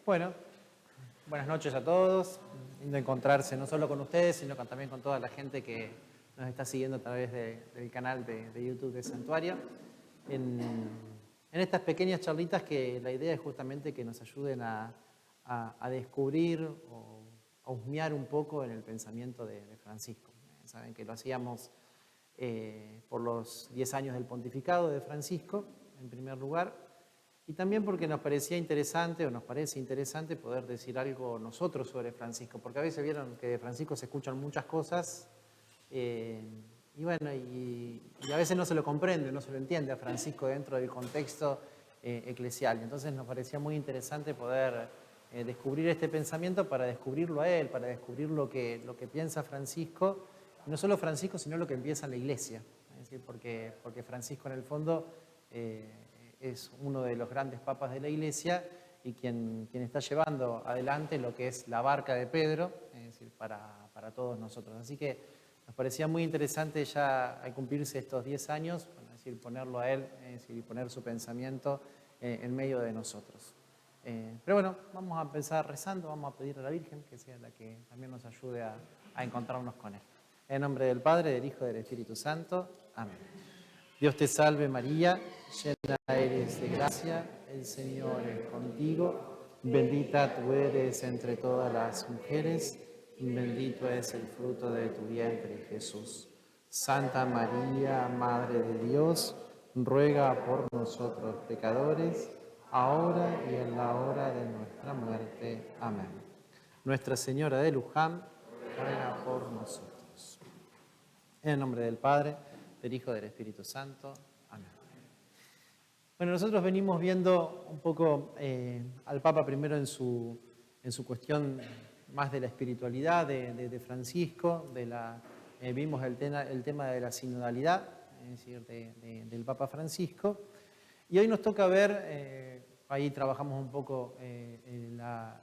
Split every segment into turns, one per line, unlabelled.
Bueno, buenas noches a todos. Lindo encontrarse no solo con ustedes, sino también con toda la gente que nos está siguiendo a través del canal de YouTube de Santuario. En estas pequeñas charlitas que la idea es justamente que nos ayuden a descubrir o a husmear un poco en el pensamiento de Francisco. Saben que lo hacíamos por los 10 años del pontificado de Francisco, en primer lugar, y también porque nos parecía interesante, o nos parece interesante, poder decir algo nosotros sobre Francisco, porque a veces vieron que de Francisco se escuchan muchas cosas, y bueno, y a veces no se lo comprende, no se lo entiende a Francisco dentro del contexto eclesial. Entonces nos parecía muy interesante poder descubrir este pensamiento para descubrirlo a él, para descubrir lo que piensa Francisco, y no solo Francisco, sino lo que piensa la Iglesia. Es decir, porque Francisco en el fondo es uno de los grandes papas de la Iglesia y quien está llevando adelante lo que es la barca de Pedro, es decir, para todos nosotros. Así que nos parecía muy interesante ya al cumplirse estos 10 años, es decir, ponerlo a él, es decir, y poner su pensamiento en medio de nosotros. Pero bueno, vamos a empezar rezando, vamos a pedir a la Virgen que sea la que también nos ayude a encontrarnos con él. En nombre del Padre, del Hijo y del Espíritu Santo. Amén. Dios te salve María, llena eres de gracia, el Señor es contigo, bendita tú eres entre todas las mujeres, y bendito es el fruto de tu vientre, Jesús. Santa María, Madre de Dios, ruega por nosotros pecadores, ahora y en la hora de nuestra muerte. Amén. Nuestra Señora de Luján, ruega por nosotros. En el nombre del Padre, del Hijo y del Espíritu Santo. Amén. Bueno, nosotros venimos viendo un poco al Papa primero en su cuestión más de la espiritualidad de Francisco, vimos el tema de la sinodalidad, es decir, del Papa Francisco, y hoy nos toca ver, ahí trabajamos un poco la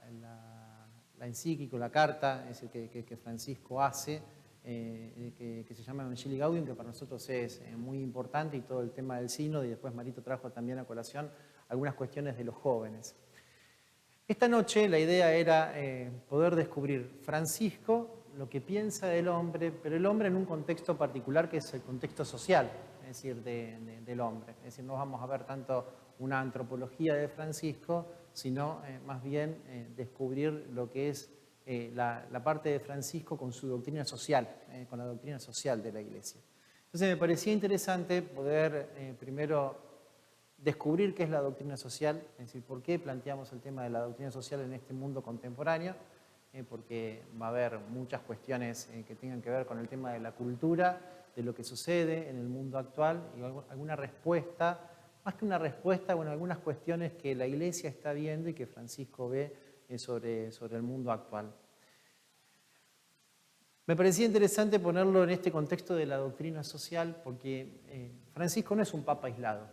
encíclica, la carta, es decir, que Francisco hace, que se llama Evangelii Gaudium, que para nosotros es muy importante, y todo el tema del sínodo, y después Marito trajo también a colación algunas cuestiones de los jóvenes. Esta noche la idea era poder descubrir Francisco, lo que piensa del hombre, pero el hombre en un contexto particular que es el contexto social, es decir, del hombre. Es decir, no vamos a ver tanto una antropología de Francisco, sino más bien descubrir lo que es la parte de Francisco con su doctrina social, con la doctrina social de la Iglesia. Entonces me parecía interesante poder primero descubrir qué es la doctrina social, es decir, por qué planteamos el tema de la doctrina social en este mundo contemporáneo, porque va a haber muchas cuestiones que tengan que ver con el tema de la cultura, de lo que sucede en el mundo actual, y alguna respuesta, más que una respuesta, bueno, algunas cuestiones que la Iglesia está viendo y que Francisco ve sobre el mundo actual. Me parecía interesante ponerlo en este contexto de la doctrina social porque Francisco no es un papa aislado,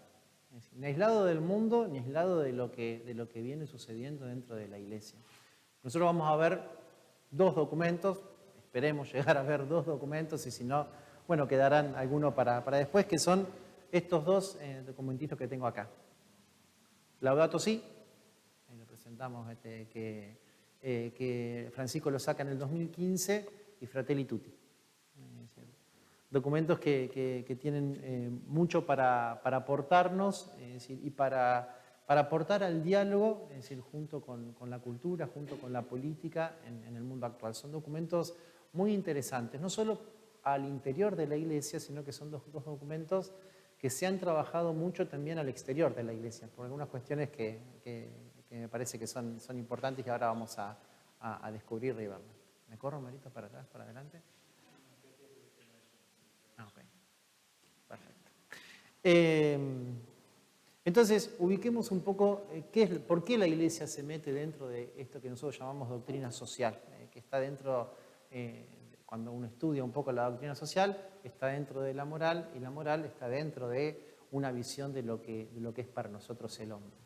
es decir, ni aislado del mundo, ni aislado de lo que viene sucediendo dentro de la Iglesia. Nosotros vamos a ver dos documentos, esperemos llegar a ver dos documentos, y si no, bueno, quedarán algunos para después, que son estos dos documentitos que tengo acá. Laudato Si, lo presentamos, que Francisco lo saca en el 2015, y Fratelli Tutti. Documentos que tienen mucho para aportarnos, es decir, y para aportar al diálogo, es decir, junto con la cultura, junto con la política en el mundo actual. Son documentos muy interesantes, no solo al interior de la Iglesia, sino que son dos documentos que se han trabajado mucho también al exterior de la Iglesia, por algunas cuestiones que me parece que son importantes y ahora vamos a descubrir y verlas. ¿Me corro, Marito, para atrás, para adelante? Ok, perfecto. Entonces, ubiquemos un poco por qué la Iglesia se mete dentro de esto que nosotros llamamos doctrina social, que está dentro, cuando uno estudia un poco la doctrina social, está dentro de la moral, y la moral está dentro de una visión de lo que es para nosotros el hombre.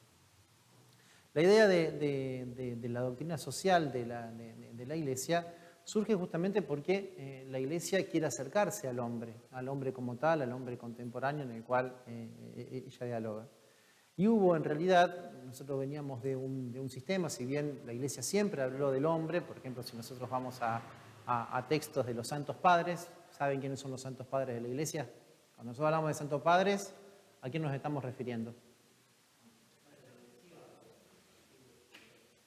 La idea de la doctrina social de la Iglesia surge justamente porque la Iglesia quiere acercarse al hombre como tal, al hombre contemporáneo en el cual ella dialoga. Y hubo en realidad, nosotros veníamos de un sistema, si bien la Iglesia siempre habló del hombre, por ejemplo, si nosotros vamos a textos de los santos padres, ¿saben quiénes son los santos padres de la Iglesia? Cuando nosotros hablamos de santos padres, ¿a quién nos estamos refiriendo?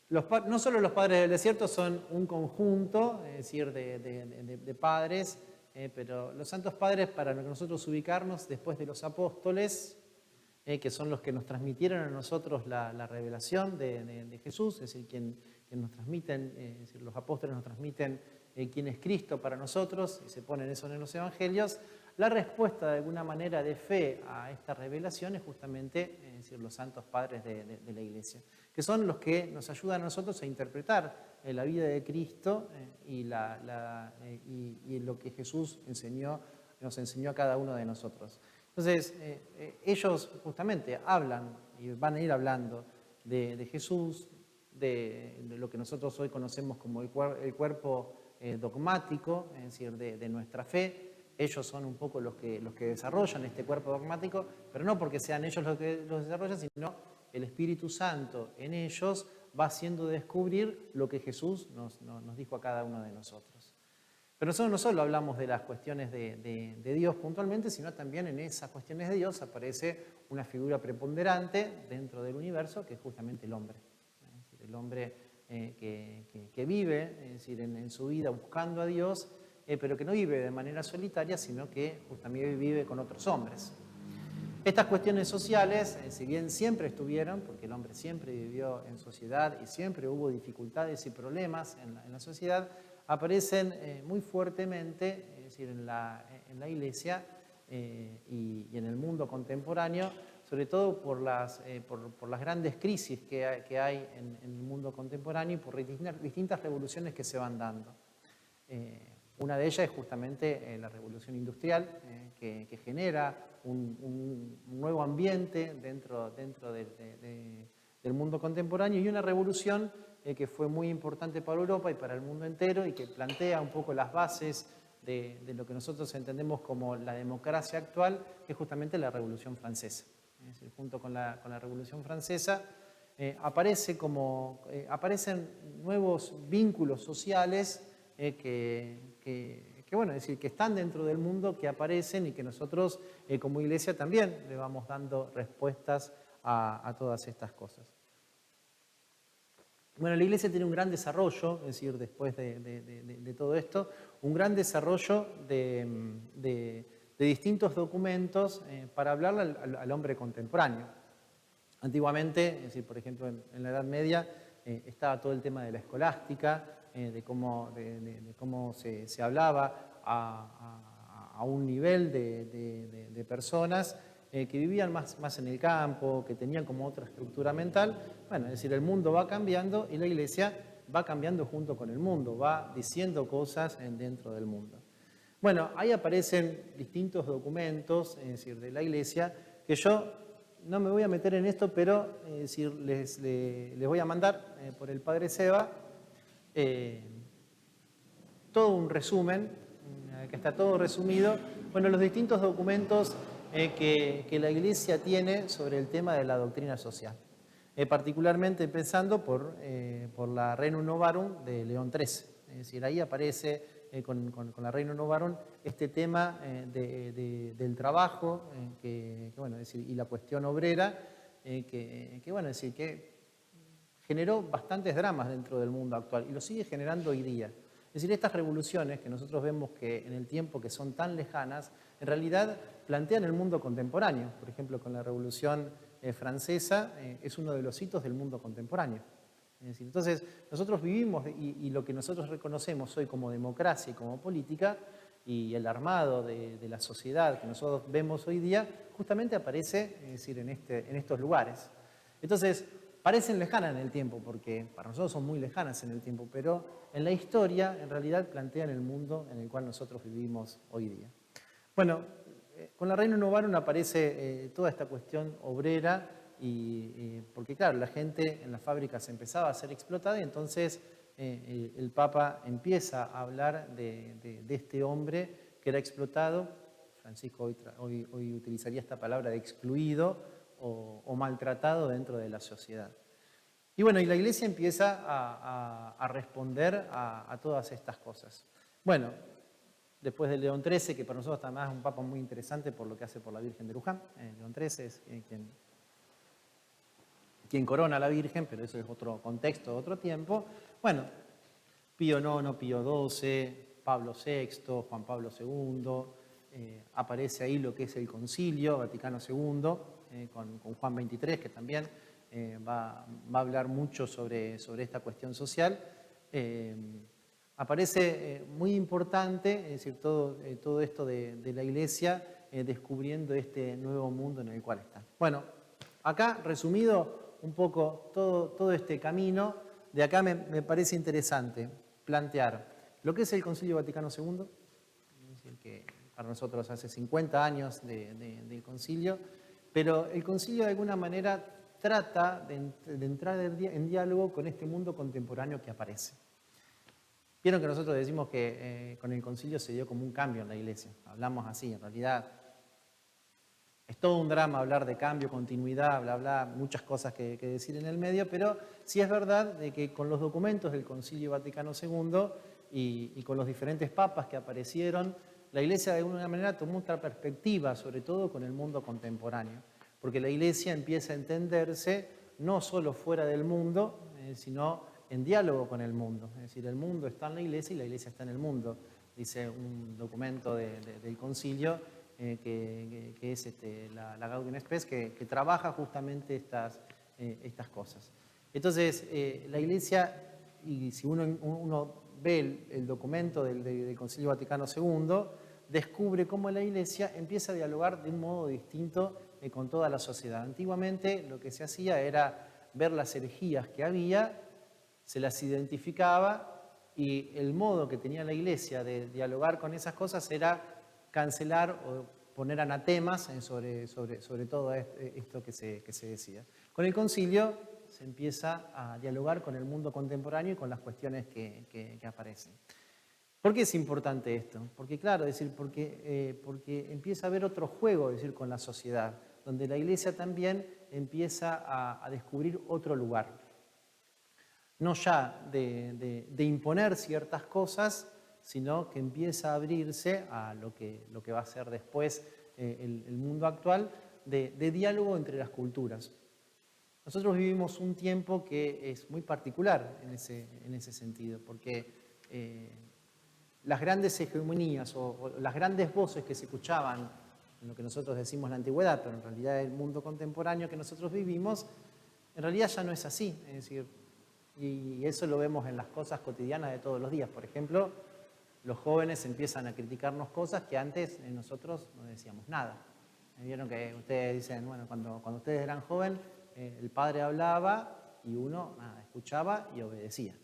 No solo los padres del desierto son un conjunto, es decir, de padres, pero los santos padres, para nosotros ubicarnos después de los apóstoles, que son los que nos transmitieron a nosotros la revelación de Jesús, es decir, quien nos transmiten, es decir, los apóstoles nos transmiten quién es Cristo para nosotros, y se ponen eso en los evangelios. La respuesta de alguna manera de fe a esta revelación es justamente es decir, los santos padres de la Iglesia, que son los que nos ayudan a nosotros a interpretar la vida de Cristo y lo que Jesús nos enseñó a cada uno de nosotros. Entonces, ellos justamente hablan y van a ir hablando de Jesús, de lo que nosotros hoy conocemos como el cuerpo dogmático, es decir, de nuestra fe. Ellos son un poco los que desarrollan este cuerpo dogmático, pero no porque sean ellos los que los desarrollan, sino el Espíritu Santo en ellos va haciendo descubrir lo que Jesús nos dijo a cada uno de nosotros. Pero nosotros no solo hablamos de las cuestiones de Dios puntualmente, sino también en esas cuestiones de Dios aparece una figura preponderante dentro del universo, que es justamente el hombre. Es decir, el hombre que vive, es decir, en su vida buscando a Dios, pero que no vive de manera solitaria, sino que justamente vive con otros hombres. Estas cuestiones sociales, si bien siempre estuvieron, porque el hombre siempre vivió en sociedad y siempre hubo dificultades y problemas en la sociedad, aparecen muy fuertemente, es decir, en la Iglesia y en el mundo contemporáneo, sobre todo por las grandes crisis que hay en el mundo contemporáneo y por distintas revoluciones que se van dando. Una de ellas es justamente la revolución industrial, que genera un nuevo ambiente dentro del mundo contemporáneo, y una revolución que fue muy importante para Europa y para el mundo entero, y que plantea un poco las bases de lo que nosotros entendemos como la democracia actual, que es justamente la Revolución Francesa. Es decir, junto con la Revolución Francesa aparecen nuevos vínculos sociales bueno, es decir, que están dentro del mundo, que aparecen y que nosotros como Iglesia también le vamos dando respuestas a todas estas cosas. Bueno, la Iglesia tiene un gran desarrollo, es decir, después de todo esto, un gran desarrollo de distintos documentos para hablarle al hombre contemporáneo. Antiguamente, es decir, por ejemplo, en la Edad Media estaba todo el tema de la escolástica, de cómo se hablaba a un nivel de personas que vivían más en el campo, que tenían como otra estructura mental. Bueno, es decir, el mundo va cambiando y la Iglesia va cambiando junto con el mundo, va diciendo cosas dentro del mundo. Bueno, ahí aparecen distintos documentos, es decir, de la Iglesia, que yo no me voy a meter en esto, pero es decir, les voy a mandar por el Padre Seba todo un resumen, que está todo resumido, bueno, los distintos documentos que la Iglesia tiene sobre el tema de la doctrina social. Particularmente empezando por la Rerum Novarum de León XIII. Es decir, ahí aparece con la Rerum Novarum este tema del trabajo bueno, es decir, y la cuestión obrera, bueno, es decir, que generó bastantes dramas dentro del mundo actual y lo sigue generando hoy día. Es decir, estas revoluciones que nosotros vemos que en el tiempo que son tan lejanas, en realidad plantean el mundo contemporáneo. Por ejemplo, con la Revolución Francesa es uno de los hitos del mundo contemporáneo. Es decir, entonces, nosotros vivimos y lo que nosotros reconocemos hoy como democracia y como política y el armado de la sociedad que nosotros vemos hoy día, justamente aparece, es decir, en estos lugares. Entonces, parecen lejanas en el tiempo, porque para nosotros son muy lejanas en el tiempo, pero en la historia, en realidad, plantean el mundo en el cual nosotros vivimos hoy día. Bueno, con la Rerum Novarum aparece toda esta cuestión obrera, porque claro, la gente en las fábricas empezaba a ser explotada, y entonces el Papa empieza a hablar de este hombre que era explotado. Francisco hoy utilizaría esta palabra de excluido, o maltratado dentro de la sociedad. Y bueno, y la Iglesia empieza a responder a todas estas cosas. Bueno, después de León XIII, que para nosotros también es un papa muy interesante por lo que hace por la Virgen de Luján. León XIII es quien corona a la Virgen, pero eso es otro contexto, otro tiempo. Bueno, Pío IX, Pío XII, Pablo VI, Juan Pablo II, aparece ahí lo que es el Concilio Vaticano II, con Juan XXIII, que también va a hablar mucho sobre esta cuestión social. Aparece muy importante, es decir, todo esto de la Iglesia descubriendo este nuevo mundo en el cual está. Bueno, acá resumido un poco todo este camino, de acá me parece interesante plantear lo que es el Concilio Vaticano II, es decir, que para nosotros hace 50 años del concilio, pero el concilio de alguna manera trata de entrar en diálogo con este mundo contemporáneo que aparece. Vieron que nosotros decimos que con el concilio se dio como un cambio en la Iglesia. Hablamos así, en realidad es todo un drama hablar de cambio, continuidad, bla, bla, muchas cosas que decir en el medio, pero sí es verdad de que con los documentos del Concilio Vaticano II y con los diferentes papas que aparecieron, la Iglesia de alguna manera tomó otra perspectiva, sobre todo con el mundo contemporáneo, porque la Iglesia empieza a entenderse no solo fuera del mundo, sino en diálogo con el mundo. Es decir, el mundo está en la Iglesia y la Iglesia está en el mundo, dice un documento del Concilio, que es la Gaudium Spes, que trabaja justamente estas cosas. Entonces, la Iglesia, y si uno ve el documento del Concilio Vaticano II, descubre cómo la Iglesia empieza a dialogar de un modo distinto con toda la sociedad. Antiguamente lo que se hacía era ver las herejías que había, se las identificaba, y el modo que tenía la Iglesia de dialogar con esas cosas era cancelar o poner anatemas sobre todo esto que se decía. Con el concilio se empieza a dialogar con el mundo contemporáneo y con las cuestiones que aparecen. ¿Por qué es importante esto? Porque claro, porque empieza a haber otro juego, es decir, con la sociedad, donde la Iglesia también empieza a descubrir otro lugar. No ya de imponer ciertas cosas, sino que empieza a abrirse a lo que va a ser después el mundo actual, de diálogo entre las culturas. Nosotros vivimos un tiempo que es muy particular en ese sentido, porque las grandes hegemonías o las grandes voces que se escuchaban en lo que nosotros decimos la antigüedad, pero en realidad el mundo contemporáneo que nosotros vivimos, en realidad ya no es así. Es decir, y eso lo vemos en las cosas cotidianas de todos los días. Por ejemplo, los jóvenes empiezan a criticarnos cosas que antes nosotros no decíamos nada. Vieron que ustedes dicen, bueno, cuando ustedes eran jóvenes, el padre hablaba y uno escuchaba y obedecía.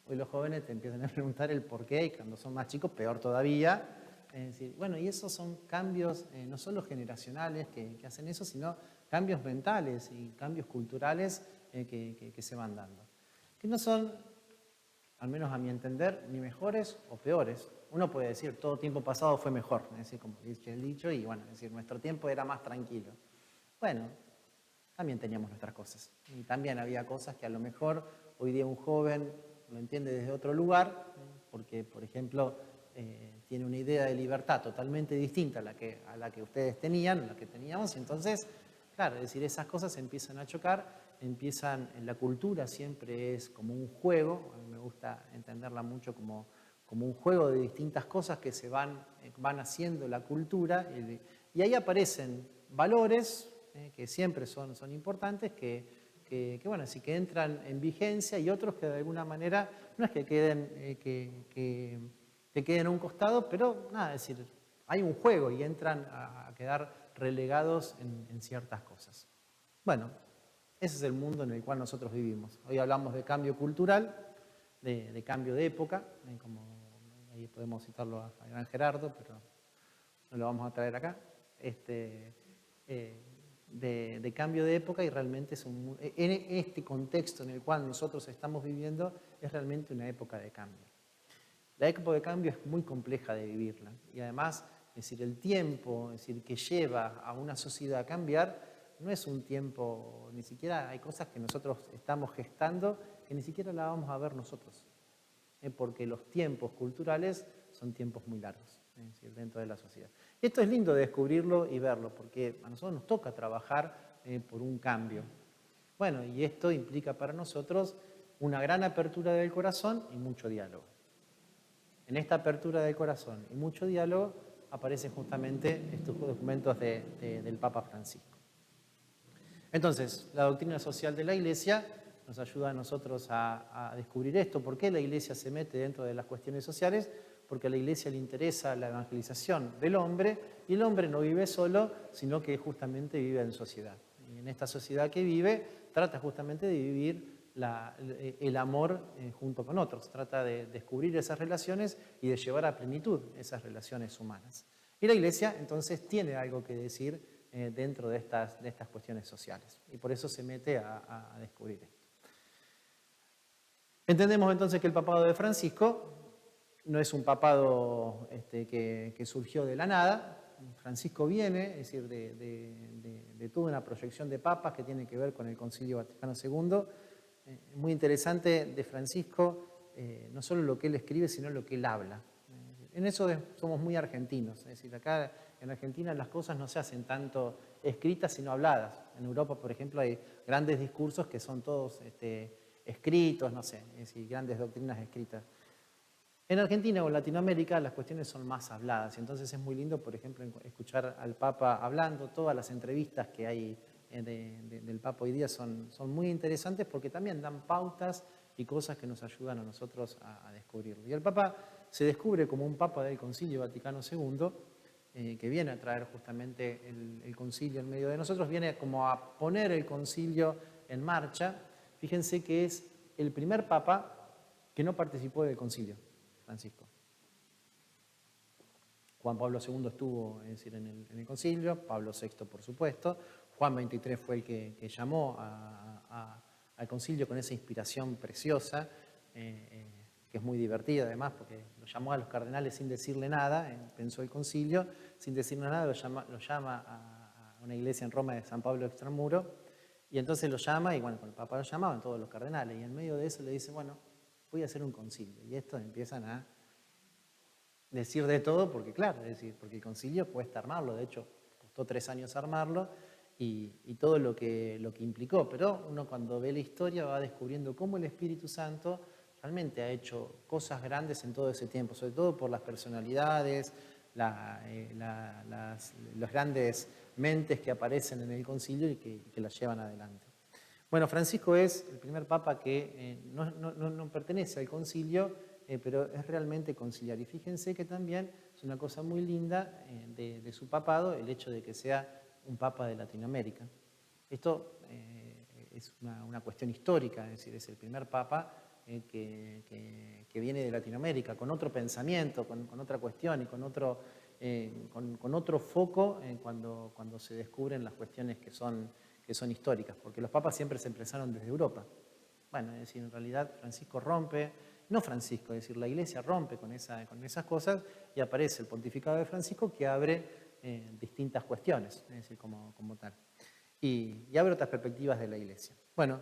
Hoy los jóvenes te empiezan a preguntar el por qué, y cuando son más chicos, peor todavía. Es decir, bueno, y esos son cambios no solo generacionales que hacen eso, sino cambios mentales y cambios culturales que se van dando. Que no son, al menos a mi entender, ni mejores o peores. Uno puede decir, todo tiempo pasado fue mejor, es decir, como dice el dicho, y bueno, es decir, nuestro tiempo era más tranquilo. Bueno, también teníamos nuestras cosas. Y también había cosas que a lo mejor hoy día un joven lo entiende desde otro lugar, porque, por ejemplo, tiene una idea de libertad totalmente distinta a la que ustedes tenían, a la que teníamos, y entonces, claro, es decir, esas cosas empiezan a chocar, la cultura siempre es como un juego, a mí me gusta entenderla mucho como un juego de distintas cosas que se van haciendo la cultura, y ahí aparecen valores que siempre son importantes, bueno, sí, que entran en vigencia, y otros que de alguna manera no es que queden a un costado, pero nada, es decir, hay un juego y entran a quedar relegados en ciertas cosas. Bueno, ese es el mundo en el cual nosotros vivimos. Hoy hablamos de cambio cultural, de cambio de época, como ahí podemos citarlo a gran Gerardo, pero no lo vamos a traer acá. De cambio de época, y realmente en este contexto en el cual nosotros estamos viviendo es realmente una época de cambio. La época de cambio es muy compleja de vivirla, y además, es decir, el tiempo, es decir, que lleva a una sociedad a cambiar, no es un tiempo, ni siquiera hay cosas que nosotros estamos gestando que ni siquiera la vamos a ver nosotros, porque los tiempos culturales son tiempos muy largos, es decir, dentro de la sociedad. Y esto es lindo descubrirlo y verlo, porque a nosotros nos toca trabajar por un cambio. Bueno, y esto implica para nosotros una gran apertura del corazón y mucho diálogo. En esta apertura del corazón y mucho diálogo aparecen justamente estos documentos del Papa Francisco. Entonces, la doctrina social de la Iglesia nos ayuda a nosotros a descubrir esto. ¿Por qué la Iglesia se mete dentro de las cuestiones sociales? Porque a la Iglesia le interesa la evangelización del hombre, y el hombre no vive solo, sino que justamente vive en sociedad. Y en esta sociedad que vive, trata justamente de vivir el amor junto con otros, trata de descubrir esas relaciones y de llevar a plenitud esas relaciones humanas. Y la Iglesia entonces tiene algo que decir dentro de estas cuestiones sociales, y por eso se mete a descubrir esto. Entendemos entonces que el papado de Francisco no es un papado que surgió de la nada. Francisco viene, es decir, de toda una proyección de papas que tiene que ver con el Concilio Vaticano II. Muy interesante de Francisco, no solo lo que él escribe, sino lo que él habla. En eso somos muy argentinos, es decir, acá en Argentina las cosas no se hacen tanto escritas, sino habladas. En Europa, por ejemplo, hay grandes discursos que son todos escritos, no sé, es decir, grandes doctrinas escritas. En Argentina o Latinoamérica las cuestiones son más habladas, y entonces es muy lindo, por ejemplo, escuchar al Papa hablando. Todas las entrevistas que hay del Papa hoy día son muy interesantes, porque también dan pautas y cosas que nos ayudan a nosotros a descubrirlo. Y el Papa se descubre como un Papa del Concilio Vaticano II, que viene a traer justamente el concilio en medio de nosotros, viene como a poner el concilio en marcha. Fíjense que es el primer Papa que no participó del concilio, Francisco. Juan Pablo II estuvo, es decir, en el concilio, Pablo VI, por supuesto. Juan XXIII fue el que llamó al concilio con esa inspiración preciosa, que es muy divertida además, porque lo llamó a los cardenales sin decirle nada, pensó el concilio, sin decirle nada, lo llama a una iglesia en Roma de San Pablo Extramuro, y entonces lo llama, y bueno, con el Papa lo llamaban todos los cardenales, y en medio de eso le dice, bueno, voy a hacer un concilio. Y estos empiezan a decir de todo, porque claro, es decir, porque el concilio cuesta armarlo, de hecho, costó 3 años armarlo, y todo lo que implicó. Pero uno, cuando ve la historia, va descubriendo cómo el Espíritu Santo realmente ha hecho cosas grandes en todo ese tiempo, sobre todo por las personalidades, las grandes mentes que aparecen en el concilio y que las llevan adelante. Bueno, Francisco es el primer papa que no pertenece al concilio, pero es realmente conciliar. Y fíjense que también es una cosa muy linda de su papado el hecho de que sea un papa de Latinoamérica. Esto es una cuestión histórica, es decir, es el primer papa que viene de Latinoamérica, con otro pensamiento, con otra cuestión y con otro foco cuando se descubren las cuestiones que son históricas, porque los papas siempre se empezaron desde Europa. Bueno, es decir, en realidad Francisco rompe, no Francisco, es decir, la Iglesia rompe con esas cosas, y aparece el pontificado de Francisco, que abre distintas cuestiones, es decir, como tal. Y abre otras perspectivas de la Iglesia. Bueno,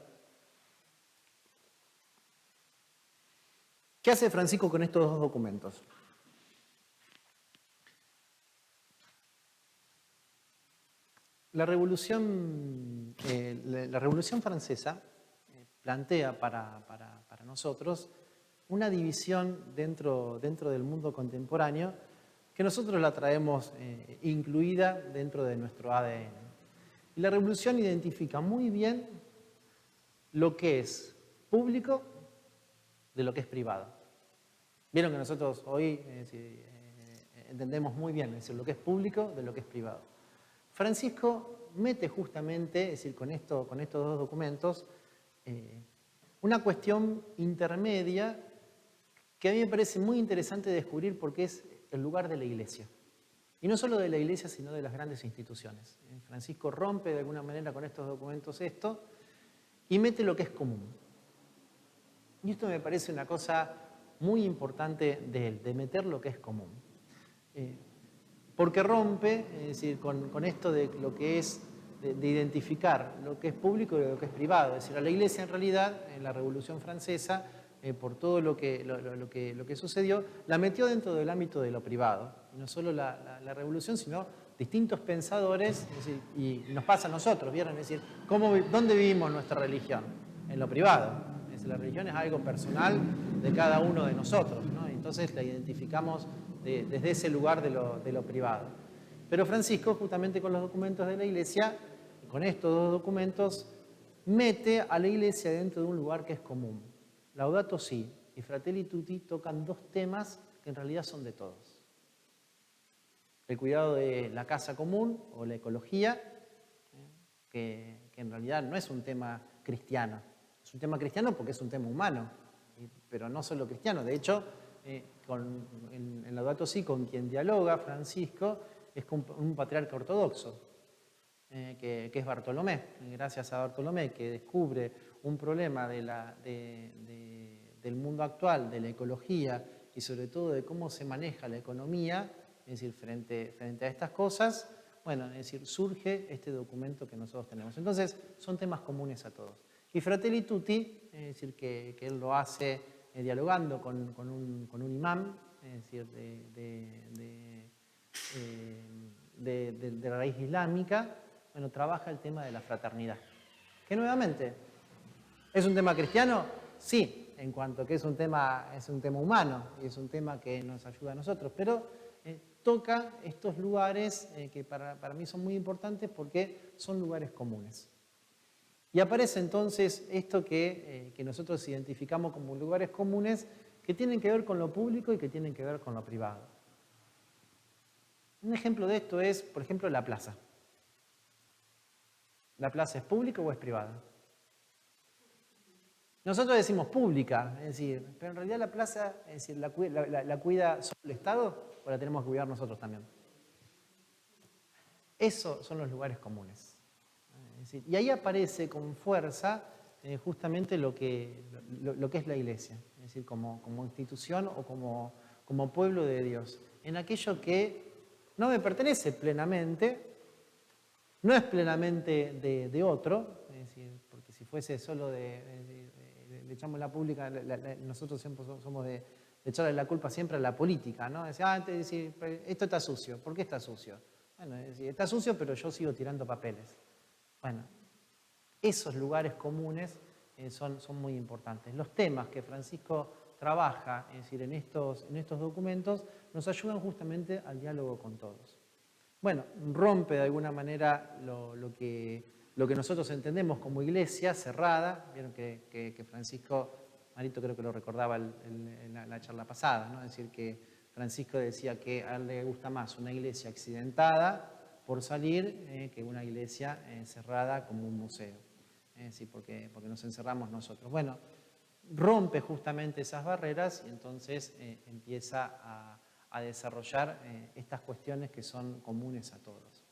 ¿qué hace Francisco con estos dos documentos? La Revolución Francesa plantea para nosotros una división dentro del mundo contemporáneo que nosotros la traemos incluida dentro de nuestro ADN. Y la Revolución identifica muy bien lo que es público de lo que es privado. Vieron que nosotros hoy entendemos muy bien, es decir, lo que es público de lo que es privado. Francisco mete justamente, es decir, con estos dos documentos, una cuestión intermedia que a mí me parece muy interesante descubrir, porque es el lugar de la Iglesia. Y no solo de la Iglesia, sino de las grandes instituciones. Francisco rompe de alguna manera con estos documentos esto y mete lo que es común. Y esto me parece una cosa muy importante de él, de meter lo que es común. Porque rompe, es decir, con esto de lo que es de identificar lo que es público y lo que es privado. Es decir, a la Iglesia en realidad, en la Revolución Francesa, por todo lo que sucedió, la metió dentro del ámbito de lo privado. Y no solo la Revolución, sino distintos pensadores, es decir, y nos pasa a nosotros, ¿vieron? Es decir, ¿dónde vivimos nuestra religión? En lo privado. Es decir, la religión es algo personal de cada uno de nosotros, ¿no? Entonces la identificamos desde ese lugar de lo privado. Pero Francisco, justamente con los documentos de la Iglesia, con estos dos documentos, mete a la Iglesia dentro de un lugar que es común. Laudato Si y Fratelli Tutti tocan dos temas que en realidad son de todos. El cuidado de la casa común o la ecología, que en realidad no es un tema cristiano. Es un tema cristiano porque es un tema humano, pero no solo cristiano. De hecho, en Laudato Si, con quien dialoga Francisco, es con un patriarca ortodoxo, que es Bartolomé. Gracias a Bartolomé, que descubre un problema del mundo actual, de la ecología y sobre todo de cómo se maneja la economía, es decir, frente a estas cosas, bueno, es decir, surge este documento que nosotros tenemos. Entonces, son temas comunes a todos. Y Fratelli Tutti, es decir, que él lo hace dialogando con un imán, es decir, de la raíz islámica, bueno, trabaja el tema de la fraternidad. Que nuevamente, ¿es un tema cristiano? Sí, en cuanto que es un tema humano y es un tema que nos ayuda a nosotros, pero toca estos lugares que para mí son muy importantes porque son lugares comunes. Y aparece entonces esto que nosotros identificamos como lugares comunes que tienen que ver con lo público y que tienen que ver con lo privado. Un ejemplo de esto es, por ejemplo, la plaza. ¿La plaza es pública o es privada? Nosotros decimos pública, es decir, pero en realidad la plaza, es decir, ¿la cuida solo el Estado o la tenemos que cuidar nosotros también? Esos son los lugares comunes. Es decir, y ahí aparece con fuerza justamente lo que es la Iglesia, es decir, como institución o como pueblo de Dios, en aquello que no me pertenece plenamente, no es plenamente de otro, es decir, porque si fuese solo le echamos la pública, nosotros siempre somos de echarle la culpa siempre a la política, ¿no? Decir, esto está sucio, ¿por qué está sucio? Bueno, es decir, está sucio, pero yo sigo tirando papeles. Bueno, esos lugares comunes son muy importantes. Los temas que Francisco trabaja, es decir, en estos documentos, nos ayudan justamente al diálogo con todos. Bueno, rompe de alguna manera lo que nosotros entendemos como iglesia cerrada. Vieron que Francisco, Marito creo que lo recordaba en la charla pasada, ¿no? Es decir, que Francisco decía que a él le gusta más una iglesia accidentada por salir que una iglesia cerrada como un museo. Sí, porque nos encerramos nosotros. Bueno, rompe justamente esas barreras y entonces empieza a desarrollar estas cuestiones que son comunes a todos.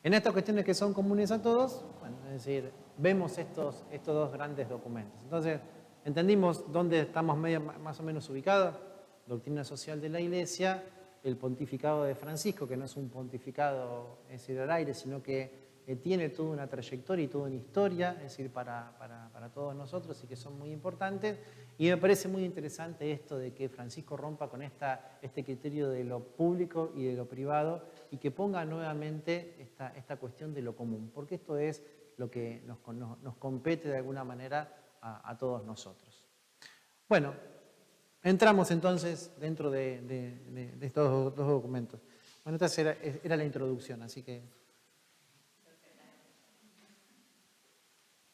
En estas cuestiones que son comunes a todos, bueno, es decir, vemos estos dos grandes documentos. Entonces, entendimos dónde estamos más o menos ubicados: doctrina social de la Iglesia, el pontificado de Francisco, que no es un pontificado al aire, sino que tiene toda una trayectoria y toda una historia, es decir, para todos nosotros y que son muy importantes. Y me parece muy interesante esto de que Francisco rompa con este criterio de lo público y de lo privado y que ponga nuevamente esta cuestión de lo común, porque esto es lo que nos compete de alguna manera a todos nosotros. Bueno, entramos entonces dentro de estos dos documentos. Bueno, esta era la introducción, así que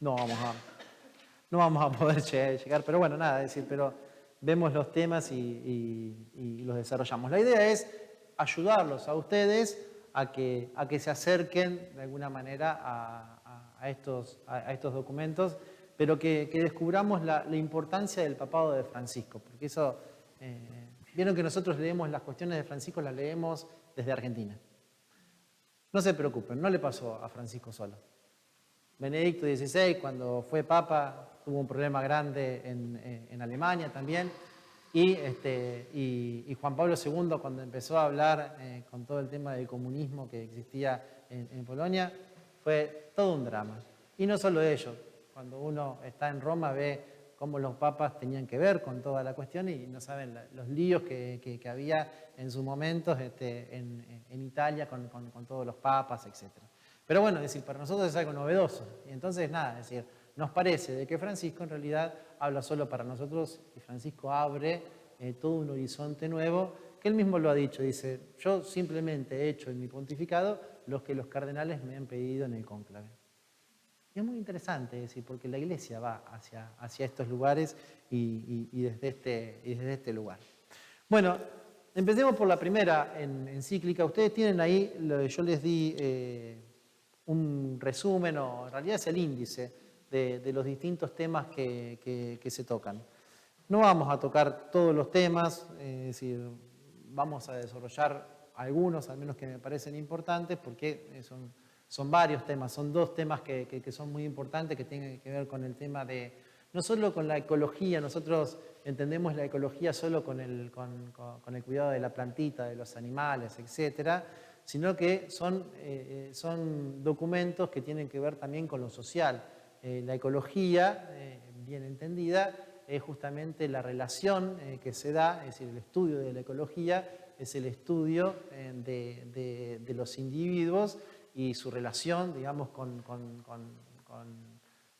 no vamos a poder llegar, pero bueno, nada, es decir, pero vemos los temas y los desarrollamos. La idea es ayudarlos a ustedes a que se acerquen de alguna manera a estos documentos, pero que descubramos la importancia del papado de Francisco, porque eso, vieron que nosotros leemos las cuestiones de Francisco, las leemos desde Argentina. No se preocupen, no le pasó a Francisco solo. Benedicto XVI, cuando fue papa, tuvo un problema grande en Alemania también, y Juan Pablo II, cuando empezó a hablar con todo el tema del comunismo que existía en Polonia, fue todo un drama. Y no solo ello, cuando uno está en Roma ve cómo los papas tenían que ver con toda la cuestión y no saben los líos que había en su momento en Italia con todos los papas, etc. Pero bueno, es decir, para nosotros es algo novedoso. Y entonces, nada, es decir, nos parece de que Francisco en realidad habla solo para nosotros y Francisco abre todo un horizonte nuevo, que él mismo lo ha dicho, dice, yo simplemente he hecho en mi pontificado lo que los cardenales me han pedido en el cónclave. Y es muy interesante, es decir, porque la Iglesia va hacia estos lugares y desde este lugar. Bueno, empecemos por la primera encíclica. Ustedes tienen ahí, yo les di un resumen, o en realidad es el índice de los distintos temas que se tocan. No vamos a tocar todos los temas, es decir, vamos a desarrollar algunos, al menos que me parecen importantes, porque son varios temas, son dos temas que son muy importantes, que tienen que ver con el tema de, no solo con la ecología, nosotros entendemos la ecología solo con el cuidado de la plantita, de los animales, etcétera, sino que son documentos que tienen que ver también con lo social. La ecología, bien entendida, es justamente la relación que se da, es decir, el estudio de la ecología es el estudio de los individuos y su relación, digamos, con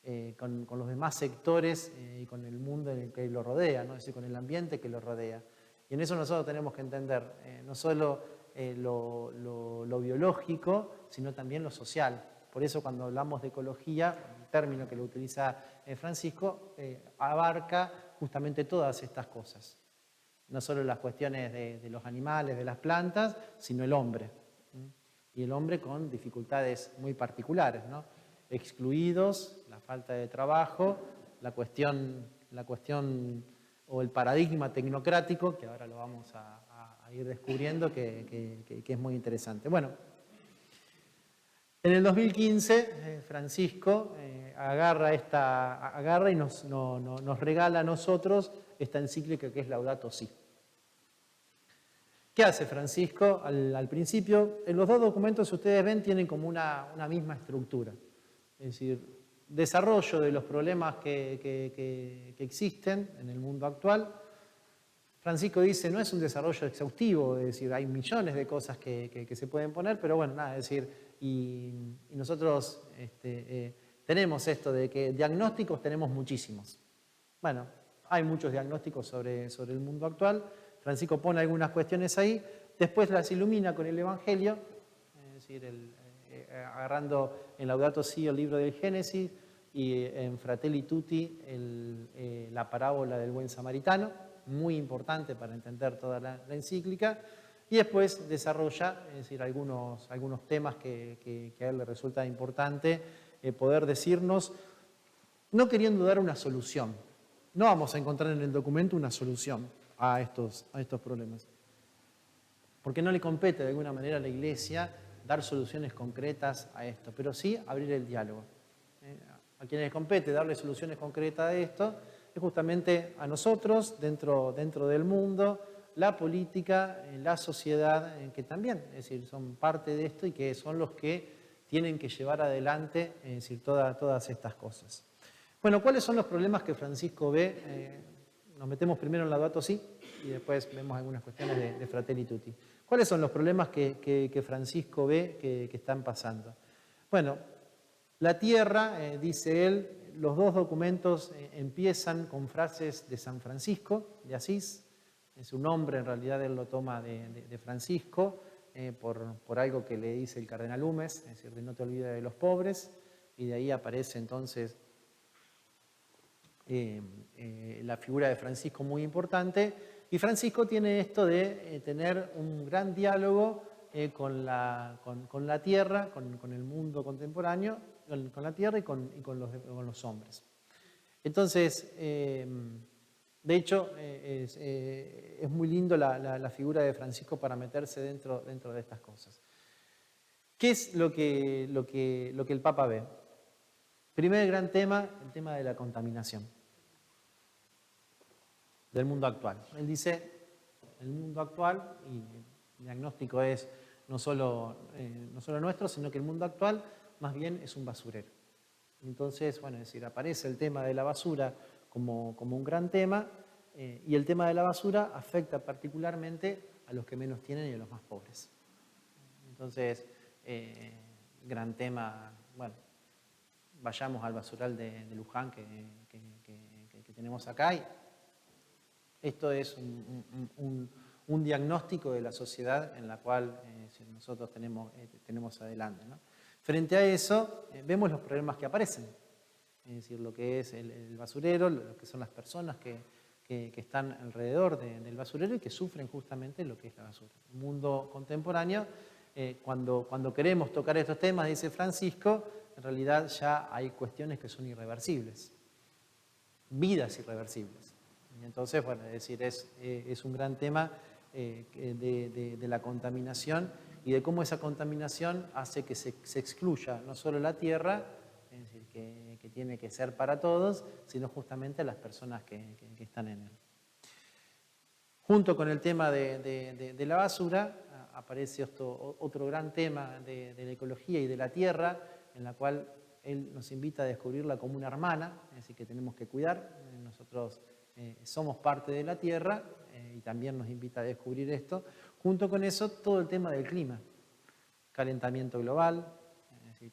los demás sectores y con el mundo en el que lo rodea, ¿no? Es decir, con el ambiente que lo rodea. Y en eso nosotros tenemos que entender no solo lo biológico, sino también lo social. Por eso cuando hablamos de ecología, el término que lo utiliza Francisco, abarca justamente todas estas cosas. No solo las cuestiones de los animales, de las plantas, sino el hombre. Y el hombre con dificultades muy particulares, ¿no? Excluidos, la falta de trabajo, la cuestión o el paradigma tecnocrático, que ahora lo vamos a ir descubriendo, que es muy interesante. Bueno, en el 2015 Francisco agarra y nos regala a nosotros esta encíclica que es Laudato Si. ¿Qué hace Francisco al principio? En los dos documentos, si ustedes ven, tienen como una misma estructura. Es decir, desarrollo de los problemas que existen en el mundo actual. Francisco dice, no es un desarrollo exhaustivo, es decir, hay millones de cosas que se pueden poner, pero bueno, nada, es decir, y nosotros tenemos esto de que diagnósticos tenemos muchísimos. Bueno, hay muchos diagnósticos sobre el mundo actual. Francisco pone algunas cuestiones ahí, después las ilumina con el Evangelio, es decir, agarrando en Laudato Si el libro del Génesis y en Fratelli Tutti la parábola del buen samaritano, muy importante para entender toda la encíclica, y después desarrolla, es decir, algunos temas que a él le resulta importante poder decirnos, no queriendo dar una solución. No vamos a encontrar en el documento una solución a estos problemas, porque no le compete de alguna manera a la Iglesia dar soluciones concretas a esto, pero sí abrir el diálogo. A quienes les compete darle soluciones concretas a esto es justamente a nosotros, dentro del mundo, la política, la sociedad, que también, es decir, son parte de esto y que son los que tienen que llevar adelante, es decir, todas estas cosas. Bueno, ¿cuáles son los problemas que Francisco ve? Nos metemos primero en Laudato Si y después vemos algunas cuestiones de Fratelli Tutti. ¿Cuáles son los problemas que Francisco ve que están pasando? Bueno, la tierra, dice él, los dos documentos empiezan con frases de San Francisco de Asís. Es un nombre, en realidad él lo toma de Francisco por algo que le dice el cardenal Humes, es decir, de no te olvides de los pobres, y de ahí aparece entonces la figura de Francisco muy importante, y Francisco tiene esto de tener un gran diálogo con la tierra, con el mundo contemporáneo, con la tierra y con los hombres. Entonces, de hecho, es muy lindo la figura de Francisco para meterse dentro de estas cosas. ¿Qué es lo que el Papa ve? Primer gran tema, el tema de la contaminación del mundo actual. Él dice, el mundo actual, y el diagnóstico es no solo nuestro, sino que el mundo actual más bien es un basurero. Entonces, bueno, es decir, aparece el tema de la basura como un gran tema, y el tema de la basura afecta particularmente a los que menos tienen y a los más pobres. Entonces, gran tema, bueno, vayamos al basural de Luján que tenemos acá, y esto es un diagnóstico de la sociedad en la cual nosotros tenemos adelante, ¿no? Frente a eso, vemos los problemas que aparecen, es decir, lo que es el basurero, lo que son las personas que están alrededor del basurero y que sufren justamente lo que es la basura. En el mundo contemporáneo, cuando queremos tocar estos temas, dice Francisco, en realidad ya hay cuestiones que son irreversibles, vidas irreversibles. Y entonces, bueno, es decir, es un gran tema de la contaminación y de cómo esa contaminación hace que se excluya no solo la tierra, es decir, que tiene que ser para todos, sino justamente a las personas que están en él. Junto con el tema de la basura, aparece otro gran tema de la ecología y de la tierra, en la cual él nos invita a descubrirla como una hermana, es decir, que tenemos que cuidar. Nosotros somos parte de la tierra y también nos invita a descubrir esto. Junto con eso, todo el tema del clima, calentamiento global, es decir,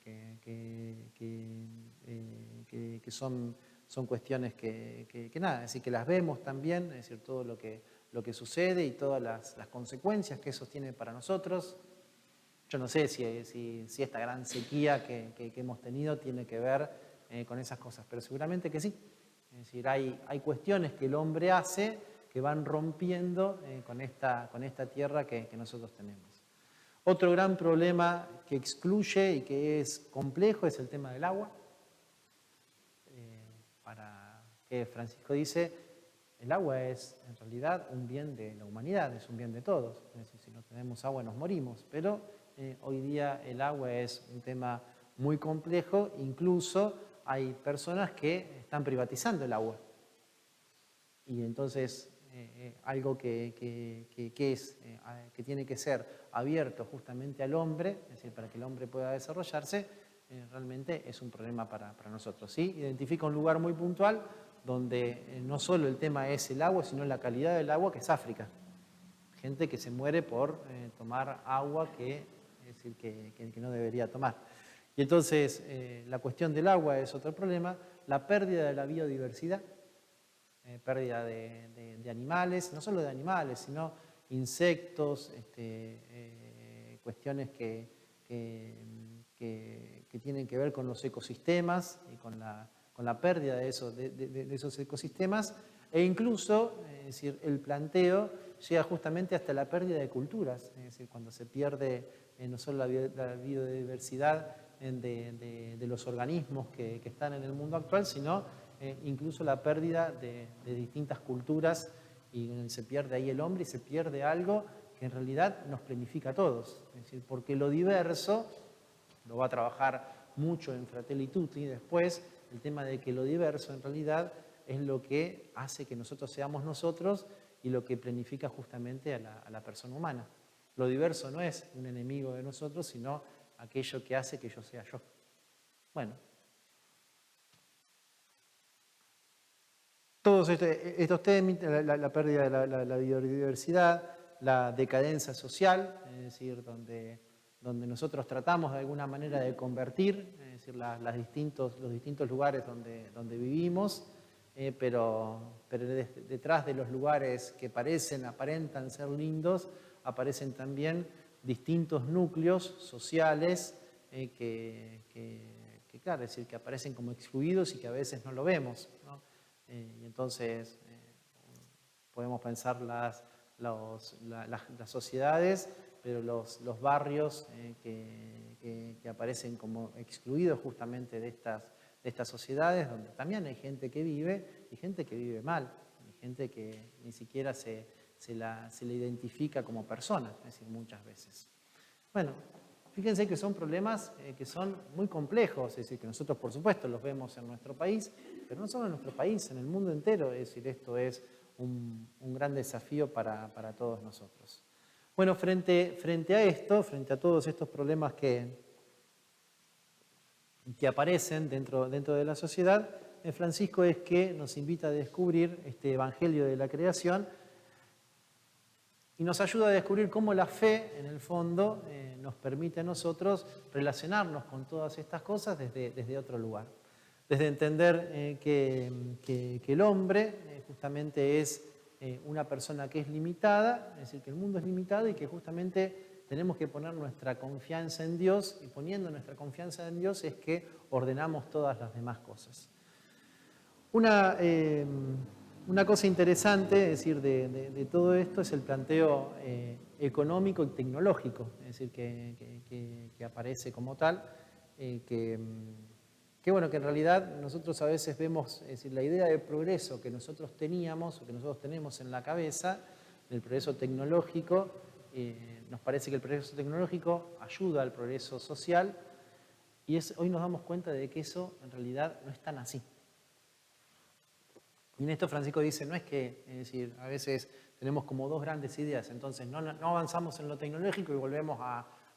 que son cuestiones que nada, es decir, que las vemos también, es decir, todo lo que sucede y todas las consecuencias que eso tiene para nosotros. Yo no sé si esta gran sequía que hemos tenido tiene que ver con esas cosas, pero seguramente que sí. Es decir, hay cuestiones que el hombre hace que van rompiendo con esta tierra que nosotros tenemos. Otro gran problema que excluye y que es complejo es el tema del agua. Para que Francisco dice, el agua es en realidad un bien de la humanidad, es un bien de todos. Es decir, si no tenemos agua nos morimos, pero hoy día el agua es un tema muy complejo, incluso hay personas que están privatizando el agua. Y entonces algo que tiene que ser abierto justamente al hombre, es decir, para que el hombre pueda desarrollarse, realmente es un problema para nosotros, ¿sí? Identifica un lugar muy puntual donde no solo el tema es el agua, sino la calidad del agua, que es África. Gente que se muere por tomar agua es decir, que no debería tomar. Y entonces la cuestión del agua es otro problema, la pérdida de la biodiversidad, pérdida de animales, no solo de animales, sino insectos, cuestiones que tienen que ver con los ecosistemas y con la pérdida de esos ecosistemas, e incluso, es decir, el planteo llega justamente hasta la pérdida de culturas, es decir, cuando se pierde no solo la biodiversidad de los organismos que están en el mundo actual, sino incluso la pérdida de distintas culturas, y se pierde ahí el hombre y se pierde algo que en realidad nos planifica a todos. Es decir, porque lo diverso, lo va a trabajar mucho en Fratelli Tutti después, el tema de que lo diverso en realidad es lo que hace que nosotros seamos nosotros y lo que planifica justamente a la persona humana. Lo diverso no es un enemigo de nosotros, sino aquello que hace que yo sea yo. Bueno. Todos estos temas, la pérdida de la biodiversidad, la decadencia social, es decir, donde nosotros tratamos de alguna manera de convertir, es decir, los distintos lugares donde vivimos, pero detrás de los lugares que aparentan ser lindos, aparecen también distintos núcleos sociales claro, es decir, que aparecen como excluidos y que a veces no lo vemos, ¿no? Y entonces podemos pensar las sociedades, pero los barrios que aparecen como excluidos justamente de estas sociedades, donde también hay gente que vive y gente que vive mal, y gente que ni siquiera se la identifica como persona, es decir, muchas veces. Bueno, fíjense que son problemas que son muy complejos, es decir, que nosotros por supuesto los vemos en nuestro país, pero no solo en nuestro país, en el mundo entero, es decir, esto es un gran desafío para todos nosotros. Bueno, frente a esto, frente a todos estos problemas que que aparecen dentro de la sociedad, Francisco es que nos invita a descubrir este evangelio de la creación y nos ayuda a descubrir cómo la fe, en el fondo, nos permite a nosotros relacionarnos con todas estas cosas desde otro lugar. Desde entender que el hombre justamente es una persona que es limitada, es decir, que el mundo es limitado y que justamente tenemos que poner nuestra confianza en Dios, y poniendo nuestra confianza en Dios es que ordenamos todas las demás cosas. Una cosa interesante, es decir, de todo esto es el planteo económico y tecnológico, es decir, que aparece como tal, bueno, que en realidad nosotros a veces vemos, es decir, la idea de progreso que nosotros teníamos o que nosotros tenemos en la cabeza, del progreso tecnológico, nos parece que el progreso tecnológico ayuda al progreso social y hoy nos damos cuenta de que eso en realidad no es tan así. Y en esto Francisco dice, no es que, es decir, a veces tenemos como dos grandes ideas, entonces no avanzamos en lo tecnológico y volvemos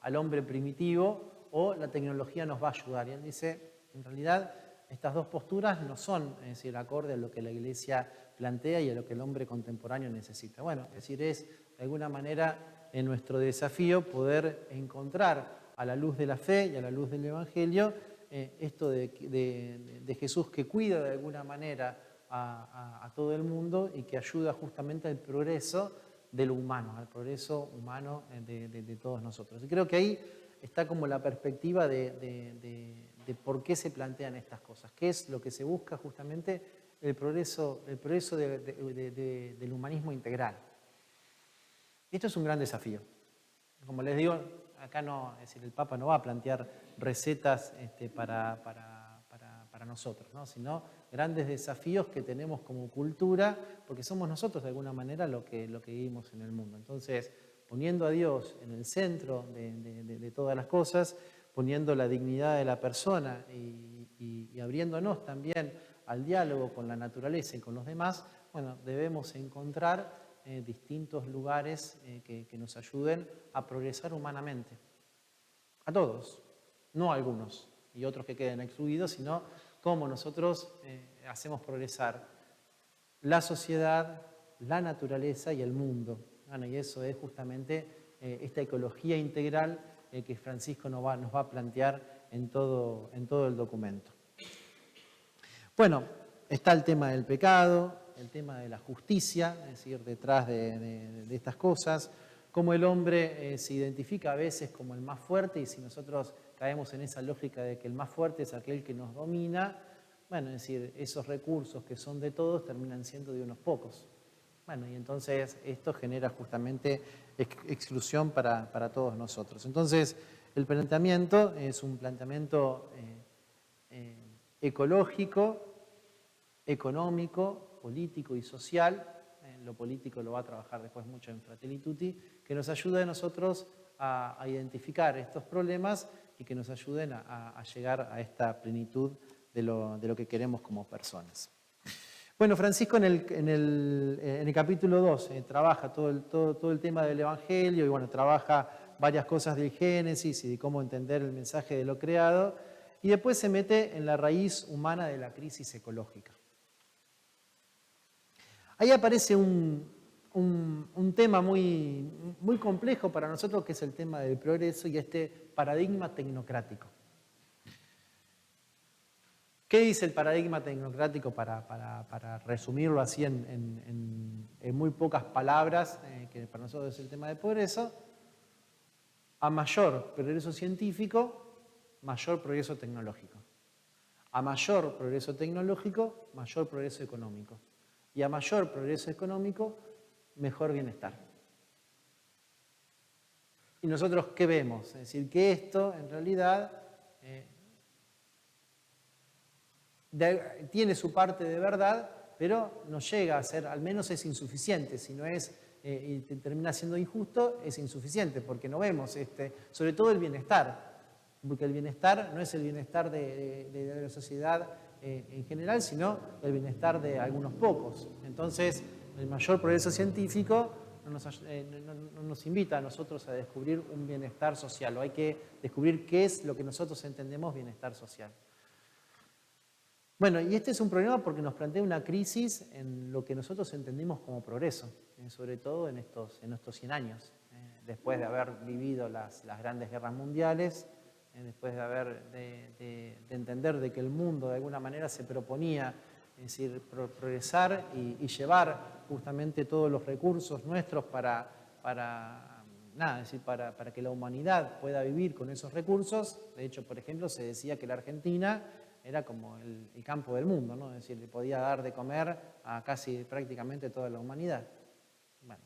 al hombre primitivo, o la tecnología nos va a ayudar. Y él dice, en realidad estas dos posturas no son, es decir, acorde a lo que la Iglesia plantea y a lo que el hombre contemporáneo necesita. Bueno, es decir, es de alguna manera en nuestro desafío poder encontrar a la luz de la fe y a la luz del Evangelio esto de Jesús que cuida de alguna manera a todo el mundo y que ayuda justamente al progreso de lo humano, al progreso humano de todos nosotros. Y creo que ahí está como la perspectiva de por qué se plantean estas cosas, qué es lo que se busca justamente el progreso del humanismo integral. Y esto es un gran desafío. Como les digo, acá no, es decir, el Papa no va a plantear recetas para nosotros, ¿no? Sino grandes desafíos que tenemos como cultura, porque somos nosotros de alguna manera lo que vivimos en el mundo. Entonces, poniendo a Dios en el centro de todas las cosas, poniendo la dignidad de la persona y abriéndonos también al diálogo con la naturaleza y con los demás, bueno, debemos encontrar distintos lugares que nos ayuden a progresar humanamente. A todos, no a algunos y otros que queden excluidos, sino cómo nosotros hacemos progresar la sociedad, la naturaleza y el mundo. Bueno, y eso es justamente esta ecología integral que Francisco nos va a plantear en todo el documento. Bueno, está el tema del pecado, el tema de la justicia, es decir, detrás de estas cosas, cómo el hombre se identifica a veces como el más fuerte, y si nosotros caemos en esa lógica de que el más fuerte es aquel que nos domina, bueno, es decir, esos recursos que son de todos terminan siendo de unos pocos. Bueno, y entonces esto genera justamente exclusión para todos nosotros. Entonces, el planteamiento es un planteamiento ecológico, económico, político y social. Lo político lo va a trabajar después mucho en Fratelli Tutti, que nos ayude a nosotros a identificar estos problemas y que nos ayuden a llegar a esta plenitud de lo que queremos como personas. Bueno, Francisco en el capítulo 2 trabaja todo el tema del Evangelio y bueno, trabaja varias cosas del Génesis y de cómo entender el mensaje de lo creado, y después se mete en la raíz humana de la crisis ecológica. Ahí aparece un tema muy complejo para nosotros, que es el tema del progreso y este paradigma tecnocrático. ¿Qué dice el paradigma tecnocrático para resumirlo así en muy pocas palabras, que para nosotros es el tema del progreso? A mayor progreso científico, mayor progreso tecnológico. A mayor progreso tecnológico, mayor progreso económico. Y a mayor progreso económico, mejor bienestar. ¿Y nosotros qué vemos? Es decir, que esto en realidad tiene su parte de verdad, pero no llega a ser, al menos es insuficiente. Si no es, y termina siendo injusto, es insuficiente, porque no vemos, sobre todo el bienestar, porque el bienestar no es el bienestar de la sociedad en general, sino el bienestar de algunos pocos. Entonces, el mayor progreso científico no nos invita a nosotros a descubrir un bienestar social, o hay que descubrir qué es lo que nosotros entendemos bienestar social. Bueno, y este es un problema porque nos plantea una crisis en lo que nosotros entendemos como progreso, sobre todo en estos 100 años, después de haber vivido las grandes guerras mundiales, después de entender de que el mundo de alguna manera se proponía, es decir, progresar y llevar justamente todos los recursos nuestros para que la humanidad pueda vivir con esos recursos. De hecho, por ejemplo, se decía que la Argentina era como el campo del mundo, ¿no? Es decir, le podía dar de comer a casi prácticamente toda la humanidad. Bueno,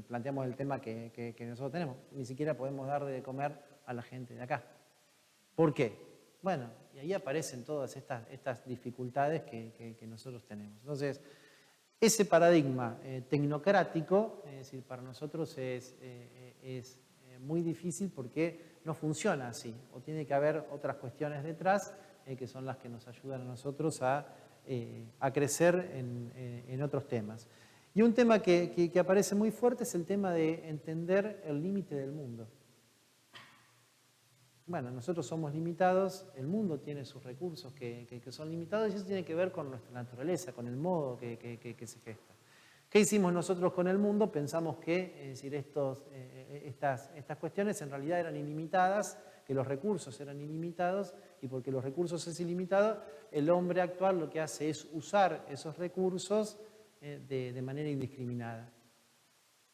planteamos el tema que nosotros tenemos. Ni siquiera podemos dar de comer a la gente de acá. ¿Por qué? Bueno, y ahí aparecen todas estas dificultades que nosotros tenemos. Entonces, ese paradigma tecnocrático, es decir, para nosotros es muy difícil porque no funciona así, o tiene que haber otras cuestiones detrás que son las que nos ayudan a nosotros a crecer en otros temas. Y un tema que aparece muy fuerte es el tema de entender el límite del mundo. Bueno, nosotros somos limitados, el mundo tiene sus recursos que son limitados y eso tiene que ver con nuestra naturaleza, con el modo que se gesta. ¿Qué hicimos nosotros con el mundo? Pensamos que es decir, estas cuestiones en realidad eran ilimitadas, que los recursos eran ilimitados y porque los recursos es ilimitado, el hombre actual lo que hace es usar esos recursos de manera indiscriminada.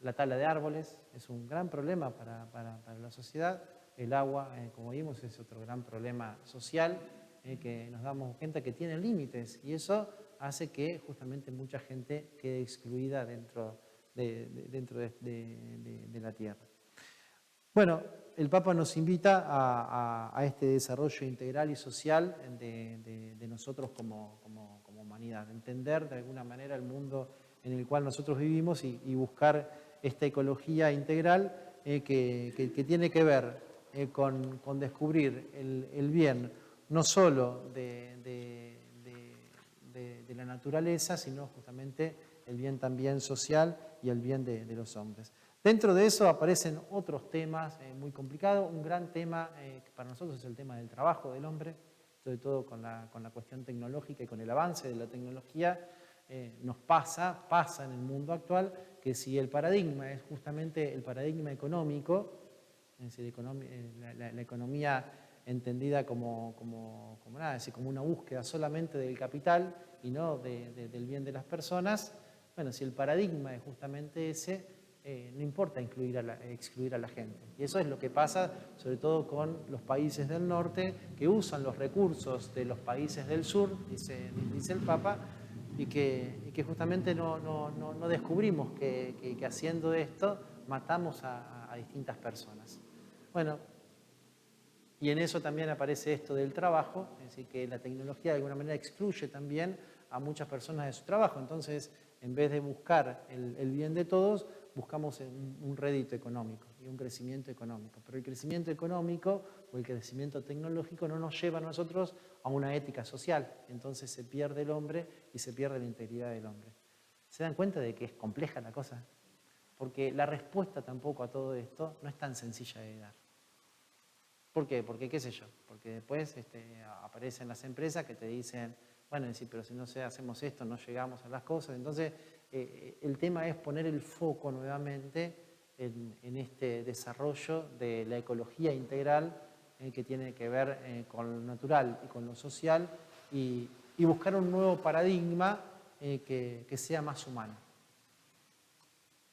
La tala de árboles es un gran problema para la sociedad. El agua, como vimos, es otro gran problema social que nos damos cuenta que tiene límites y eso hace que justamente mucha gente quede excluida dentro de la tierra. Bueno, el Papa nos invita a este desarrollo integral y social de nosotros como humanidad, entender de alguna manera el mundo en el cual nosotros vivimos y buscar esta ecología integral que tiene que ver con descubrir el bien no solo de la naturaleza, sino justamente el bien también social y el bien de los hombres. Dentro de eso aparecen otros temas muy complicados. Un gran tema que para nosotros es el tema del trabajo del hombre, sobre todo con la cuestión tecnológica y con el avance de la tecnología. Nos pasa en el mundo actual que si el paradigma es justamente el paradigma económico, es decir, la economía entendida como nada, es decir, como una búsqueda solamente del capital y no del bien de las personas, bueno, si el paradigma es justamente ese, no importa excluir a la gente. Y eso es lo que pasa sobre todo con los países del norte que usan los recursos de los países del sur, dice el Papa, y que justamente no descubrimos que haciendo esto matamos a distintas personas. Bueno, y en eso también aparece esto del trabajo, es decir, que la tecnología de alguna manera excluye también a muchas personas de su trabajo. Entonces, en vez de buscar el bien de todos, buscamos un rédito económico y un crecimiento económico. Pero el crecimiento económico o el crecimiento tecnológico no nos lleva a nosotros a una ética social. Entonces se pierde el hombre y se pierde la integridad del hombre. ¿Se dan cuenta de que es compleja la cosa? Porque la respuesta tampoco a todo esto no es tan sencilla de dar. ¿Por qué? Porque, qué sé yo, porque después aparecen las empresas que te dicen, bueno, pero si no hacemos esto, no llegamos a las cosas. Entonces, el tema es poner el foco nuevamente en este desarrollo de la ecología integral que tiene que ver con lo natural y con lo social y buscar un nuevo paradigma que sea más humano.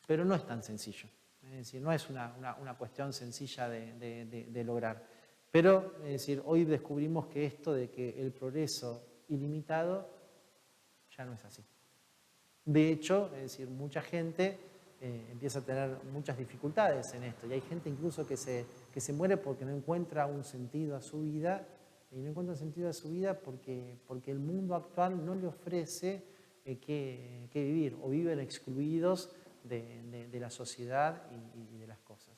Pero no es tan sencillo. Es decir, no es una cuestión sencilla de lograr. Pero, es decir, hoy descubrimos que esto de que el progreso ilimitado ya no es así. De hecho, es decir, mucha gente empieza a tener muchas dificultades en esto. Y hay gente incluso que se muere porque no encuentra un sentido a su vida. Y no encuentra un sentido a su vida porque el mundo actual no le ofrece que vivir o viven excluidos de la sociedad y de las cosas.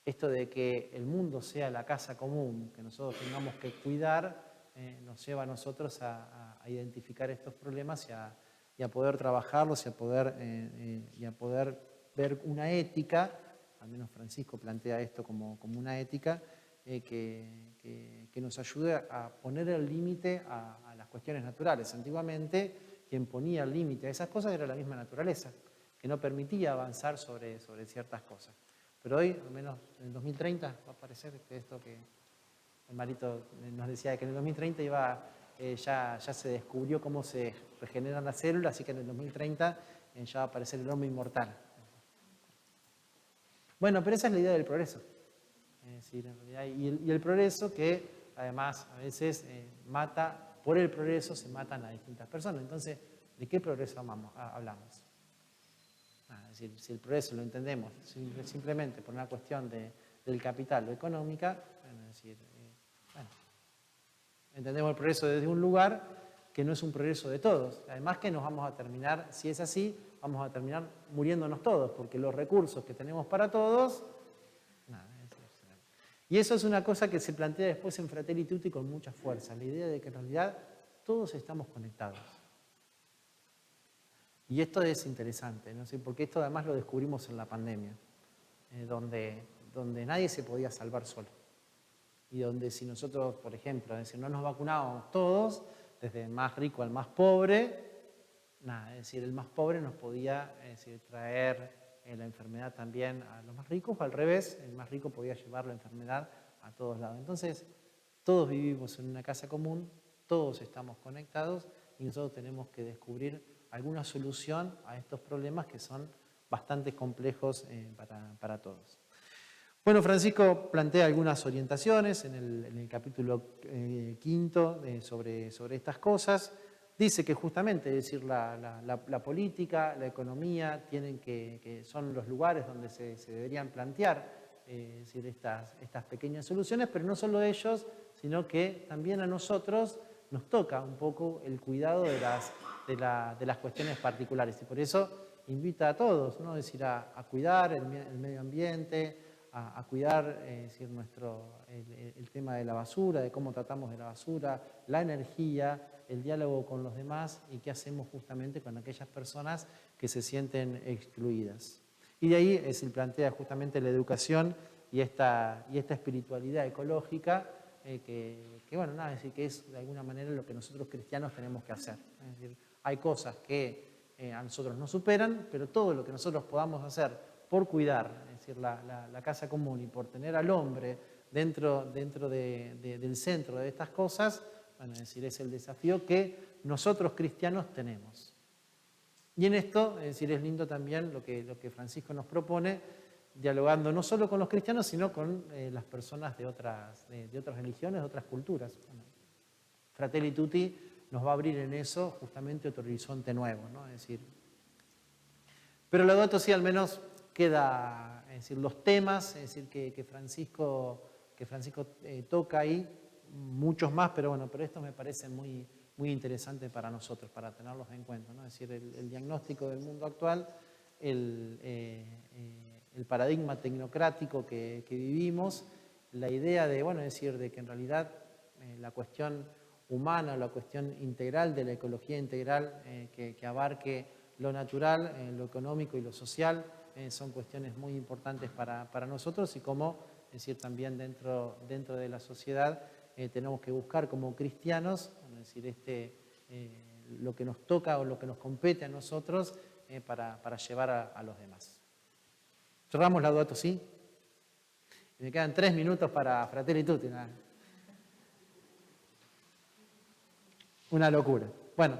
Esto de que el mundo sea la casa común, que nosotros tengamos que cuidar, nos lleva a nosotros a identificar estos problemas y a poder trabajarlos y a poder ver una ética, al menos Francisco plantea esto como una ética, que nos ayude a poner el límite a las cuestiones naturales. Antiguamente, quien ponía el límite a esas cosas era la misma naturaleza, que no permitía avanzar sobre ciertas cosas. Pero hoy, al menos en el 2030, va a aparecer esto que el Marito nos decía, que en el 2030 ya se descubrió cómo se regeneran las células, así que en el 2030 ya va a aparecer el hombre inmortal. Bueno, pero esa es la idea del progreso. Es decir, en realidad, y el progreso que además a veces mata, por el progreso se matan a distintas personas. Entonces, ¿de qué progreso hablamos? Es decir, si el progreso lo entendemos simplemente por una cuestión del capital o económica, bueno, entendemos el progreso desde un lugar que no es un progreso de todos. Además que nos vamos a terminar, si es así, vamos a terminar muriéndonos todos, porque los recursos que tenemos para todos, nada. Y eso es una cosa que se plantea después en Fratelli Tutti con mucha fuerza, la idea de que en realidad todos estamos conectados. Y esto es interesante, ¿no? Porque esto además lo descubrimos en la pandemia, donde nadie se podía salvar solo. Y donde si nosotros, por ejemplo, es decir, no nos vacunábamos todos, desde el más rico al más pobre, nada, es decir, el más pobre nos podía traer la enfermedad también a los más ricos, o al revés, el más rico podía llevar la enfermedad a todos lados. Entonces, todos vivimos en una casa común, todos estamos conectados y nosotros tenemos que descubrir alguna solución a estos problemas que son bastante complejos para todos. Bueno, Francisco plantea algunas orientaciones en el capítulo 5 sobre estas cosas. Dice que justamente, es decir, la política, la economía, que son los lugares donde se deberían plantear es decir, estas pequeñas soluciones, pero no solo ellos, sino que también a nosotros nos toca un poco el cuidado de las cuestiones particulares. Y por eso invita a todos, ¿no? Es decir, a cuidar el medio ambiente, a cuidar decir, el tema de la basura, de cómo tratamos de la basura, la energía, el diálogo con los demás y qué hacemos justamente con aquellas personas que se sienten excluidas. Y de ahí se plantea justamente la educación y esta espiritualidad ecológica bueno, nada, es decir, que es de alguna manera lo que nosotros cristianos tenemos que hacer. Es decir, hay cosas que a nosotros nos superan, pero todo lo que nosotros podamos hacer por cuidar, es decir, la casa común y por tener al hombre dentro del centro de estas cosas, bueno, es decir, es el desafío que nosotros cristianos tenemos. Y en esto, es decir, es lindo también lo que Francisco nos propone, dialogando no solo con los cristianos, sino con las personas de otras religiones, de otras culturas. Bueno, Fratelli Tutti nos va a abrir en eso justamente otro horizonte nuevo, ¿no? Es decir, pero Laudato Si al menos queda, es decir, los temas, es decir, que Francisco toca ahí, muchos más, pero bueno, pero estos me parecen muy interesantes para nosotros, para tenerlos en cuenta, ¿no? Es decir, el diagnóstico del mundo actual, el paradigma tecnocrático que vivimos, la idea de, bueno, es decir, de que en realidad la cuestión humana, la cuestión integral de la ecología integral que abarque lo natural, lo económico y lo social, son cuestiones muy importantes para nosotros y como, es decir, también dentro de la sociedad tenemos que buscar como cristianos, es decir, lo que nos toca o lo que nos compete a nosotros para llevar a los demás. Cerramos Laudato Si. Y me quedan 3 minutos para Fratelli Tutti. ¿No? Una locura. Bueno,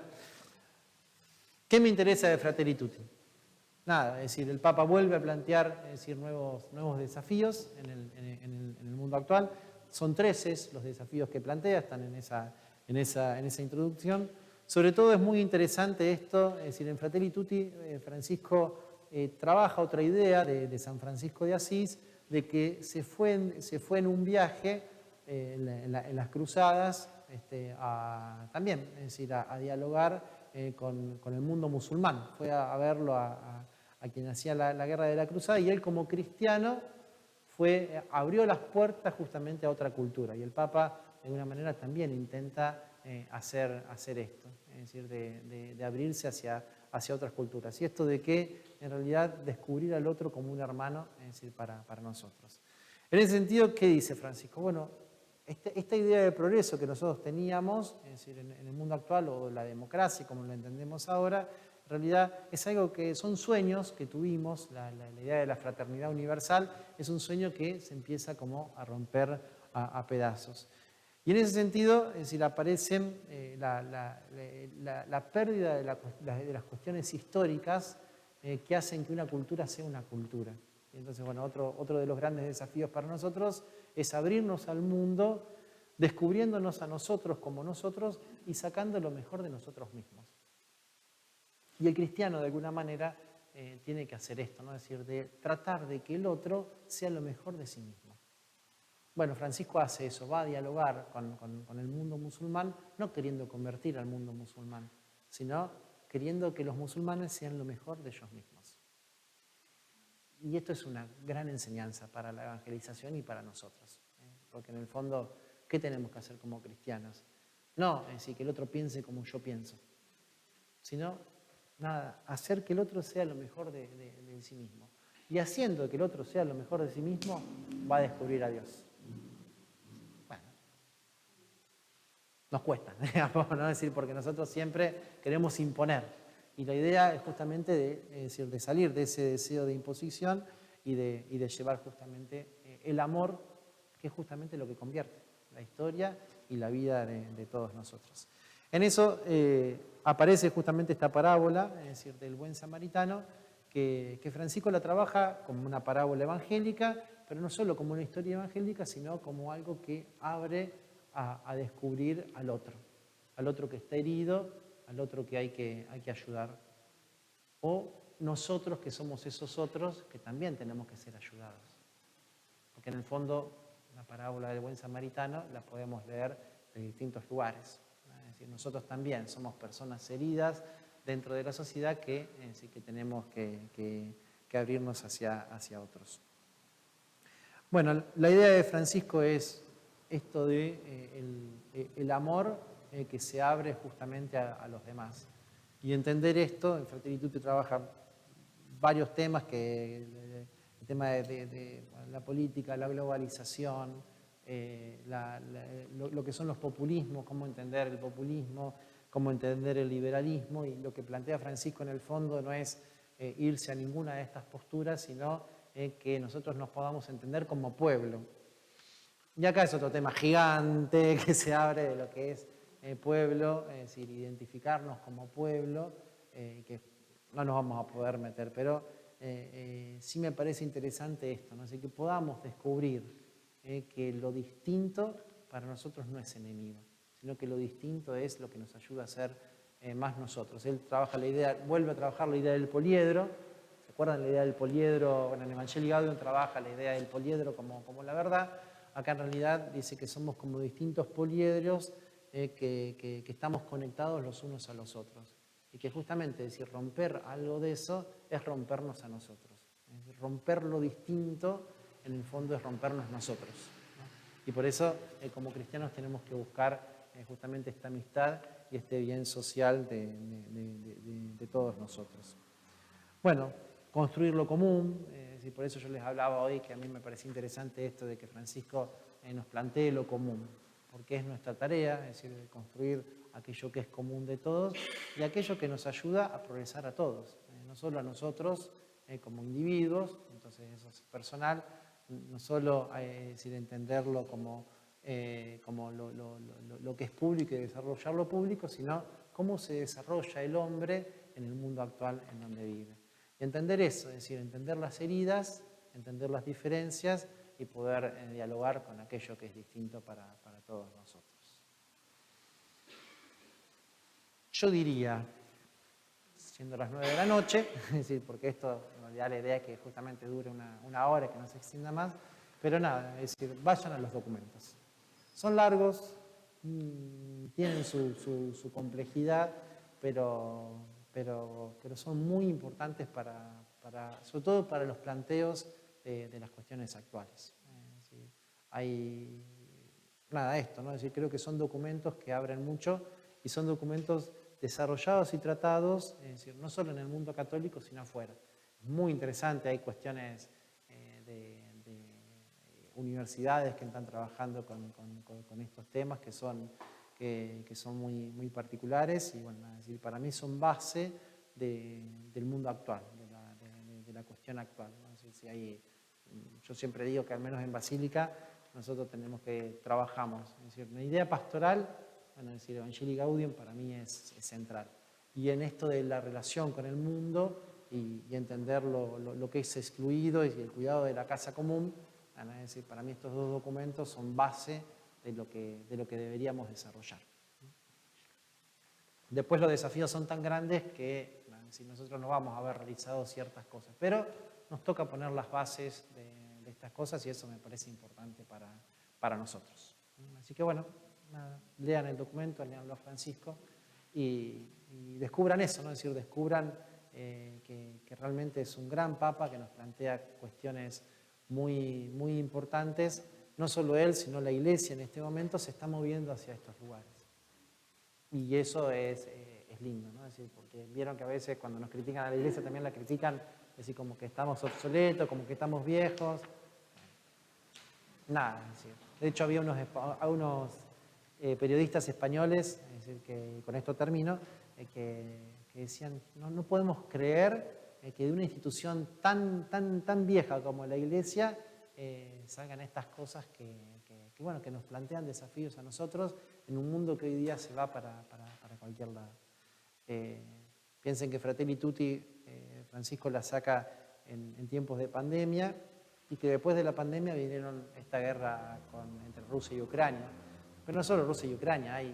¿qué me interesa de Fratelli Tutti? Nada, es decir, el Papa vuelve a plantear, es decir, nuevos desafíos en el mundo actual. Son 13 los desafíos que plantea, están en esa introducción. Sobre todo es muy interesante esto, es decir, en Fratelli Tutti Francisco trabaja otra idea de San Francisco de Asís, de que se fue en un viaje en las cruzadas también, es decir, a dialogar con el mundo musulmán. Fue a verlo a quien hacía la guerra de la cruzada y él como cristiano abrió las puertas justamente a otra cultura. Y el Papa de alguna manera también intenta hacer esto, es decir, de abrirse hacia otras culturas. Y esto de que, en realidad, descubrir al otro como un hermano, es decir, para nosotros. En ese sentido, ¿qué dice Francisco? Bueno, esta idea de progreso que nosotros teníamos, es decir, en el mundo actual, o la democracia, como lo entendemos ahora, en realidad es algo que son sueños que tuvimos, la idea de la fraternidad universal, es un sueño que se empieza como a romper a pedazos. Y en ese sentido, es decir, aparecen la pérdida de las cuestiones históricas que hacen que una cultura sea una cultura. Y entonces, bueno, otro de los grandes desafíos para nosotros es abrirnos al mundo, descubriéndonos a nosotros como nosotros y sacando lo mejor de nosotros mismos. Y el cristiano, de alguna manera, tiene que hacer esto, ¿no? Es decir, de tratar de que el otro sea lo mejor de sí mismo. Bueno, Francisco hace eso, va a dialogar con el mundo musulmán, no queriendo convertir al mundo musulmán, sino queriendo que los musulmanes sean lo mejor de ellos mismos. Y esto es una gran enseñanza para la evangelización y para nosotros. Porque en el fondo, ¿qué tenemos que hacer como cristianos? No es decir, que el otro piense como yo pienso, sino, nada, hacer que el otro sea lo mejor de sí mismo. Y haciendo que el otro sea lo mejor de sí mismo, va a descubrir a Dios. Bueno, nos cuesta, digamos, ¿no? Es decir, porque nosotros siempre queremos imponer. Y la idea es justamente de salir de ese deseo de imposición y de llevar justamente el amor, que es justamente lo que convierte la historia y la vida de todos nosotros. En eso aparece justamente esta parábola, es decir, del buen samaritano, que Francisco la trabaja como una parábola evangélica, pero no solo como una historia evangélica, sino como algo que abre a descubrir al otro que está herido, al otro que hay que ayudar. O nosotros que somos esos otros que también tenemos que ser ayudados. Porque en el fondo la parábola del buen samaritano la podemos leer de distintos lugares. Es decir, nosotros también somos personas heridas dentro de la sociedad que tenemos que abrirnos hacia otros. Bueno, la idea de Francisco es esto de el amor que se abre justamente a los demás. Y entender esto, en Fratelli Tutti trabaja varios temas, el tema de la política, la globalización, lo que son los populismos, cómo entender el populismo, cómo entender el liberalismo, y lo que plantea Francisco en el fondo no es irse a ninguna de estas posturas, sino que nosotros nos podamos entender como pueblo. Y acá es otro tema gigante que se abre de lo que es pueblo, es decir, identificarnos como pueblo, que no nos vamos a poder meter, pero sí me parece interesante esto, ¿no? Así que podamos descubrir que lo distinto para nosotros no es enemigo, sino que lo distinto es lo que nos ayuda a ser más nosotros. Él trabaja vuelve a trabajar la idea del poliedro. ¿Se acuerdan la idea del poliedro? Bueno, en Evangelii Gaudium trabaja la idea del poliedro como la verdad. Acá en realidad dice que somos como distintos poliedros que estamos conectados los unos a los otros. Y que justamente, es decir, romper algo de eso es rompernos a nosotros. Es decir, romper lo distinto, en el fondo, es rompernos nosotros, ¿no? Y por eso, como cristianos, tenemos que buscar justamente esta amistad y este bien social de todos nosotros. Bueno, construir lo común, y por eso yo les hablaba hoy que a mí me parecía interesante esto de que Francisco nos plantee lo común, porque es nuestra tarea, es decir, de construir aquello que es común de todos y aquello que nos ayuda a progresar a todos, no solo a nosotros como individuos, entonces eso es personal, no solo decir, entenderlo como lo que es público y desarrollar lo público, sino cómo se desarrolla el hombre en el mundo actual en donde vive. Y entender eso, es decir, entender las heridas, entender las diferencias y poder dialogar con aquello que es distinto para todos nosotros. Yo diría, siendo las 9 de la noche, es decir, porque esto, en realidad la idea es que justamente dure una hora, que no se extienda más, pero nada, es decir, vayan a los documentos. Son largos, tienen su complejidad, pero son muy importantes sobre todo para los planteos de las cuestiones actuales. nada, esto, ¿no? Es decir, creo que son documentos que abren mucho y son documentos desarrollados y tratados, es decir, no solo en el mundo católico, sino afuera. Es muy interesante, hay cuestiones de universidades que están trabajando con estos temas que son muy, muy particulares y bueno, es decir, para mí son base del mundo actual, de la cuestión actual, ¿no? Es decir, si hay, yo siempre digo que al menos en Basílica nosotros tenemos que trabajamos, es decir, la idea pastoral, bueno, es decir, Evangelii Gaudium para mí es central. Y en esto de la relación con el mundo y entender lo que es excluido y el cuidado de la casa común, bueno, es decir, para mí estos dos documentos son base de lo que deberíamos desarrollar. Después los desafíos son tan grandes que si nosotros no vamos a haber realizado ciertas cosas, pero nos toca poner las bases de estas cosas y eso me parece importante para nosotros. Así que bueno, nada, lean el documento, leanlo a Francisco y descubran eso, ¿no? Es decir, descubran que realmente es un gran papa que nos plantea cuestiones muy, muy importantes. No solo él, sino la Iglesia en este momento se está moviendo hacia estos lugares. Y eso es lindo, ¿no? Es decir, porque vieron que a veces cuando nos critican a la Iglesia también la critican, es decir, como que estamos obsoletos, como que estamos viejos. Nada, es decir, de hecho había unos periodistas españoles, es decir, que con esto termino, que decían, no podemos creer que de una institución tan vieja como la Iglesia salgan estas cosas bueno, que nos plantean desafíos a nosotros en un mundo que hoy día se va para cualquier lado. Piensen que Fratelli Tutti, Francisco la saca en tiempos de pandemia y que después de la pandemia vinieron esta guerra entre Rusia y Ucrania. Pero no solo Rusia y Ucrania, hay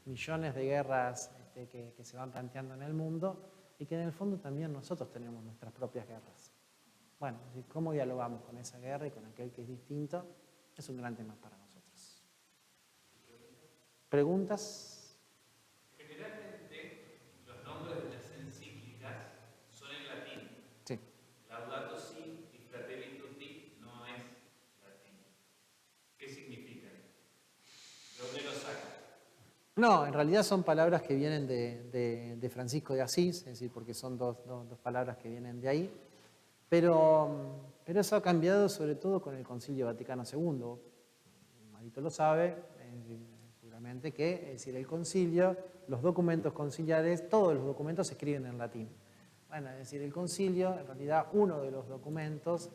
millones de guerras que se van planteando en el mundo y que en el fondo también nosotros tenemos nuestras propias guerras. Bueno, ¿cómo dialogamos con esa guerra y con aquel que es distinto? Es un gran tema para nosotros. ¿Preguntas?
Generalmente los nombres de las encíclicas son en latín.
Sí.
Laudato Si y Fratelli Tutti no es latín. ¿Qué significan? ¿De dónde lo sacan?
No, en realidad son palabras que vienen de Francisco de Asís, es decir, porque son dos palabras que vienen de ahí. Pero eso ha cambiado sobre todo con el Concilio Vaticano II. Marito lo sabe, seguramente que, es decir, el concilio, los documentos conciliares, todos los documentos se escriben en latín. Bueno, es decir, el concilio, en realidad uno de los documentos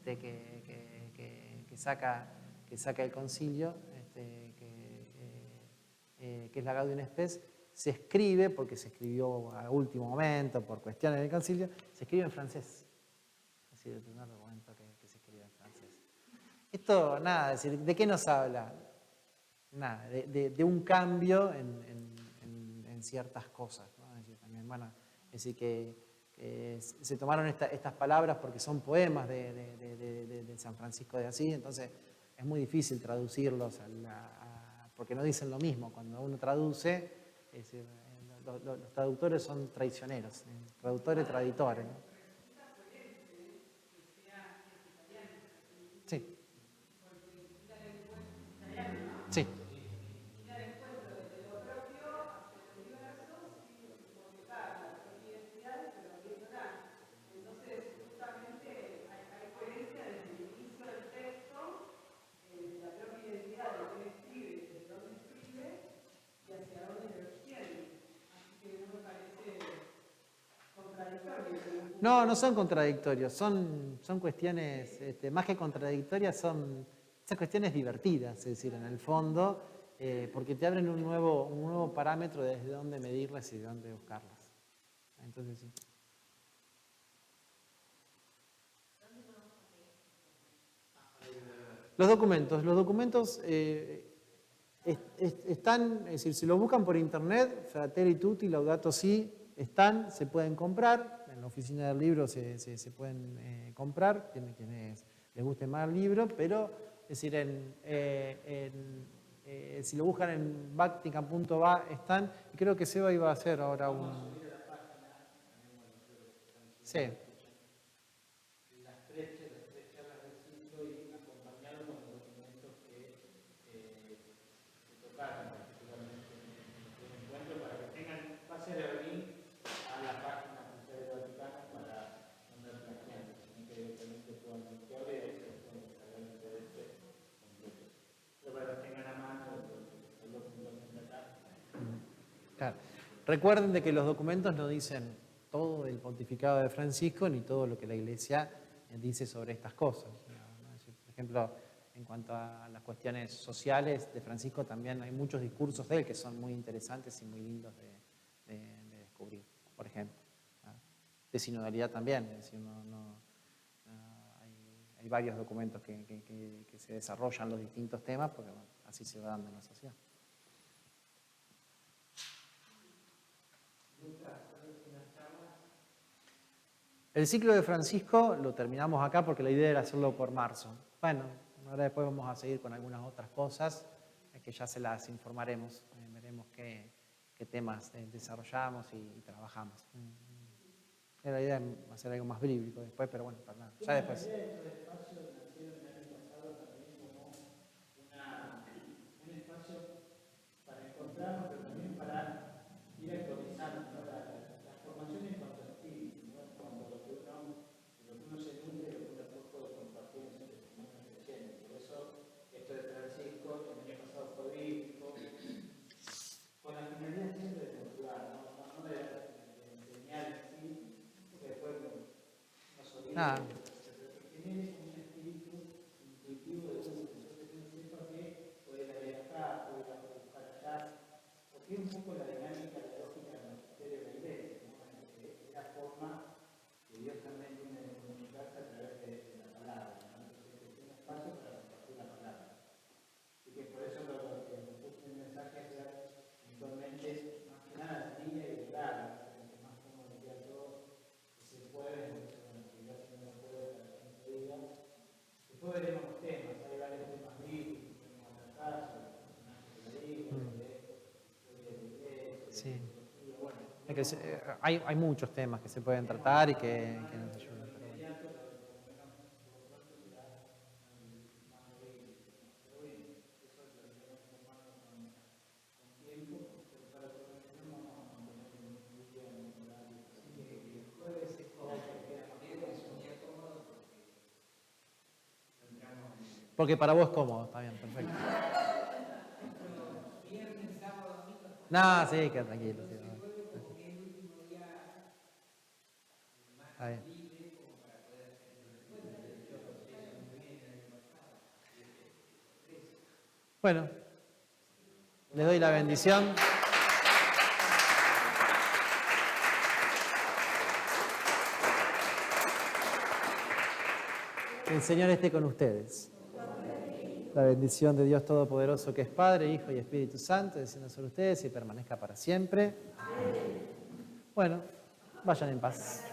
que saca el concilio, que es la Gaudium Spes, se escribe, porque se escribió a último momento, por cuestiones del concilio, se escribe en francés. Es decir, el primer documento que se escribe en francés. Esto, nada, es decir, ¿de qué nos habla? Nada, de un cambio en ciertas cosas, ¿no? Es decir, también, bueno, es decir, que se tomaron estas palabras porque son poemas de San Francisco de Asís, entonces es muy difícil traducirlos porque no dicen lo mismo. Cuando uno traduce, es decir, los traductores son traicioneros, traductores traditores, ¿no? Sí. Sí. No, no son contradictorios, son cuestiones, más que contradictorias, son cuestiones divertidas, es decir, en el fondo, porque te abren un nuevo parámetro desde dónde medirlas y de dónde buscarlas. Entonces, sí. Los documentos están, es decir, si los buscan por internet, Fratelli Tutti, Laudato Si, se pueden comprar, en la oficina del libro se pueden comprar, quienes les guste más el libro, pero es decir, si lo buscan en vatican.va están, y creo que Seba iba a hacer ahora un... Sí. Las tres charlas del ciclo y acompañarlo con los documentos que Claro. Recuerden de que los documentos no dicen todo el pontificado de Francisco ni todo lo que la Iglesia dice sobre estas cosas. ¿No? Es decir, por ejemplo, en cuanto a las cuestiones sociales de Francisco, también hay muchos discursos de él que son muy interesantes y muy lindos de descubrir, por ejemplo. ¿No? De sinodalidad también, es decir, hay varios documentos que se desarrollan los distintos temas, porque bueno, así se va dando en la sociedad. El ciclo de Francisco lo terminamos acá porque la idea era hacerlo por marzo. Bueno, ahora después vamos a seguir con algunas otras cosas que ya se las informaremos. Veremos qué temas desarrollamos y trabajamos. La idea es hacer algo más bíblico después, pero bueno, para nada. Ya después. Nada. Sí. Hay muchos temas que se pueden tratar y que nos ayudan. Pero bueno. Porque para vos es cómodo, está bien, perfecto. No, sí, queda tranquilo. Sí, está bien. Bueno, le doy la bendición. Que el Señor esté con ustedes. La bendición de Dios Todopoderoso, que es Padre, Hijo y Espíritu Santo, descienda sobre ustedes y permanezca para siempre. Bueno, vayan en paz.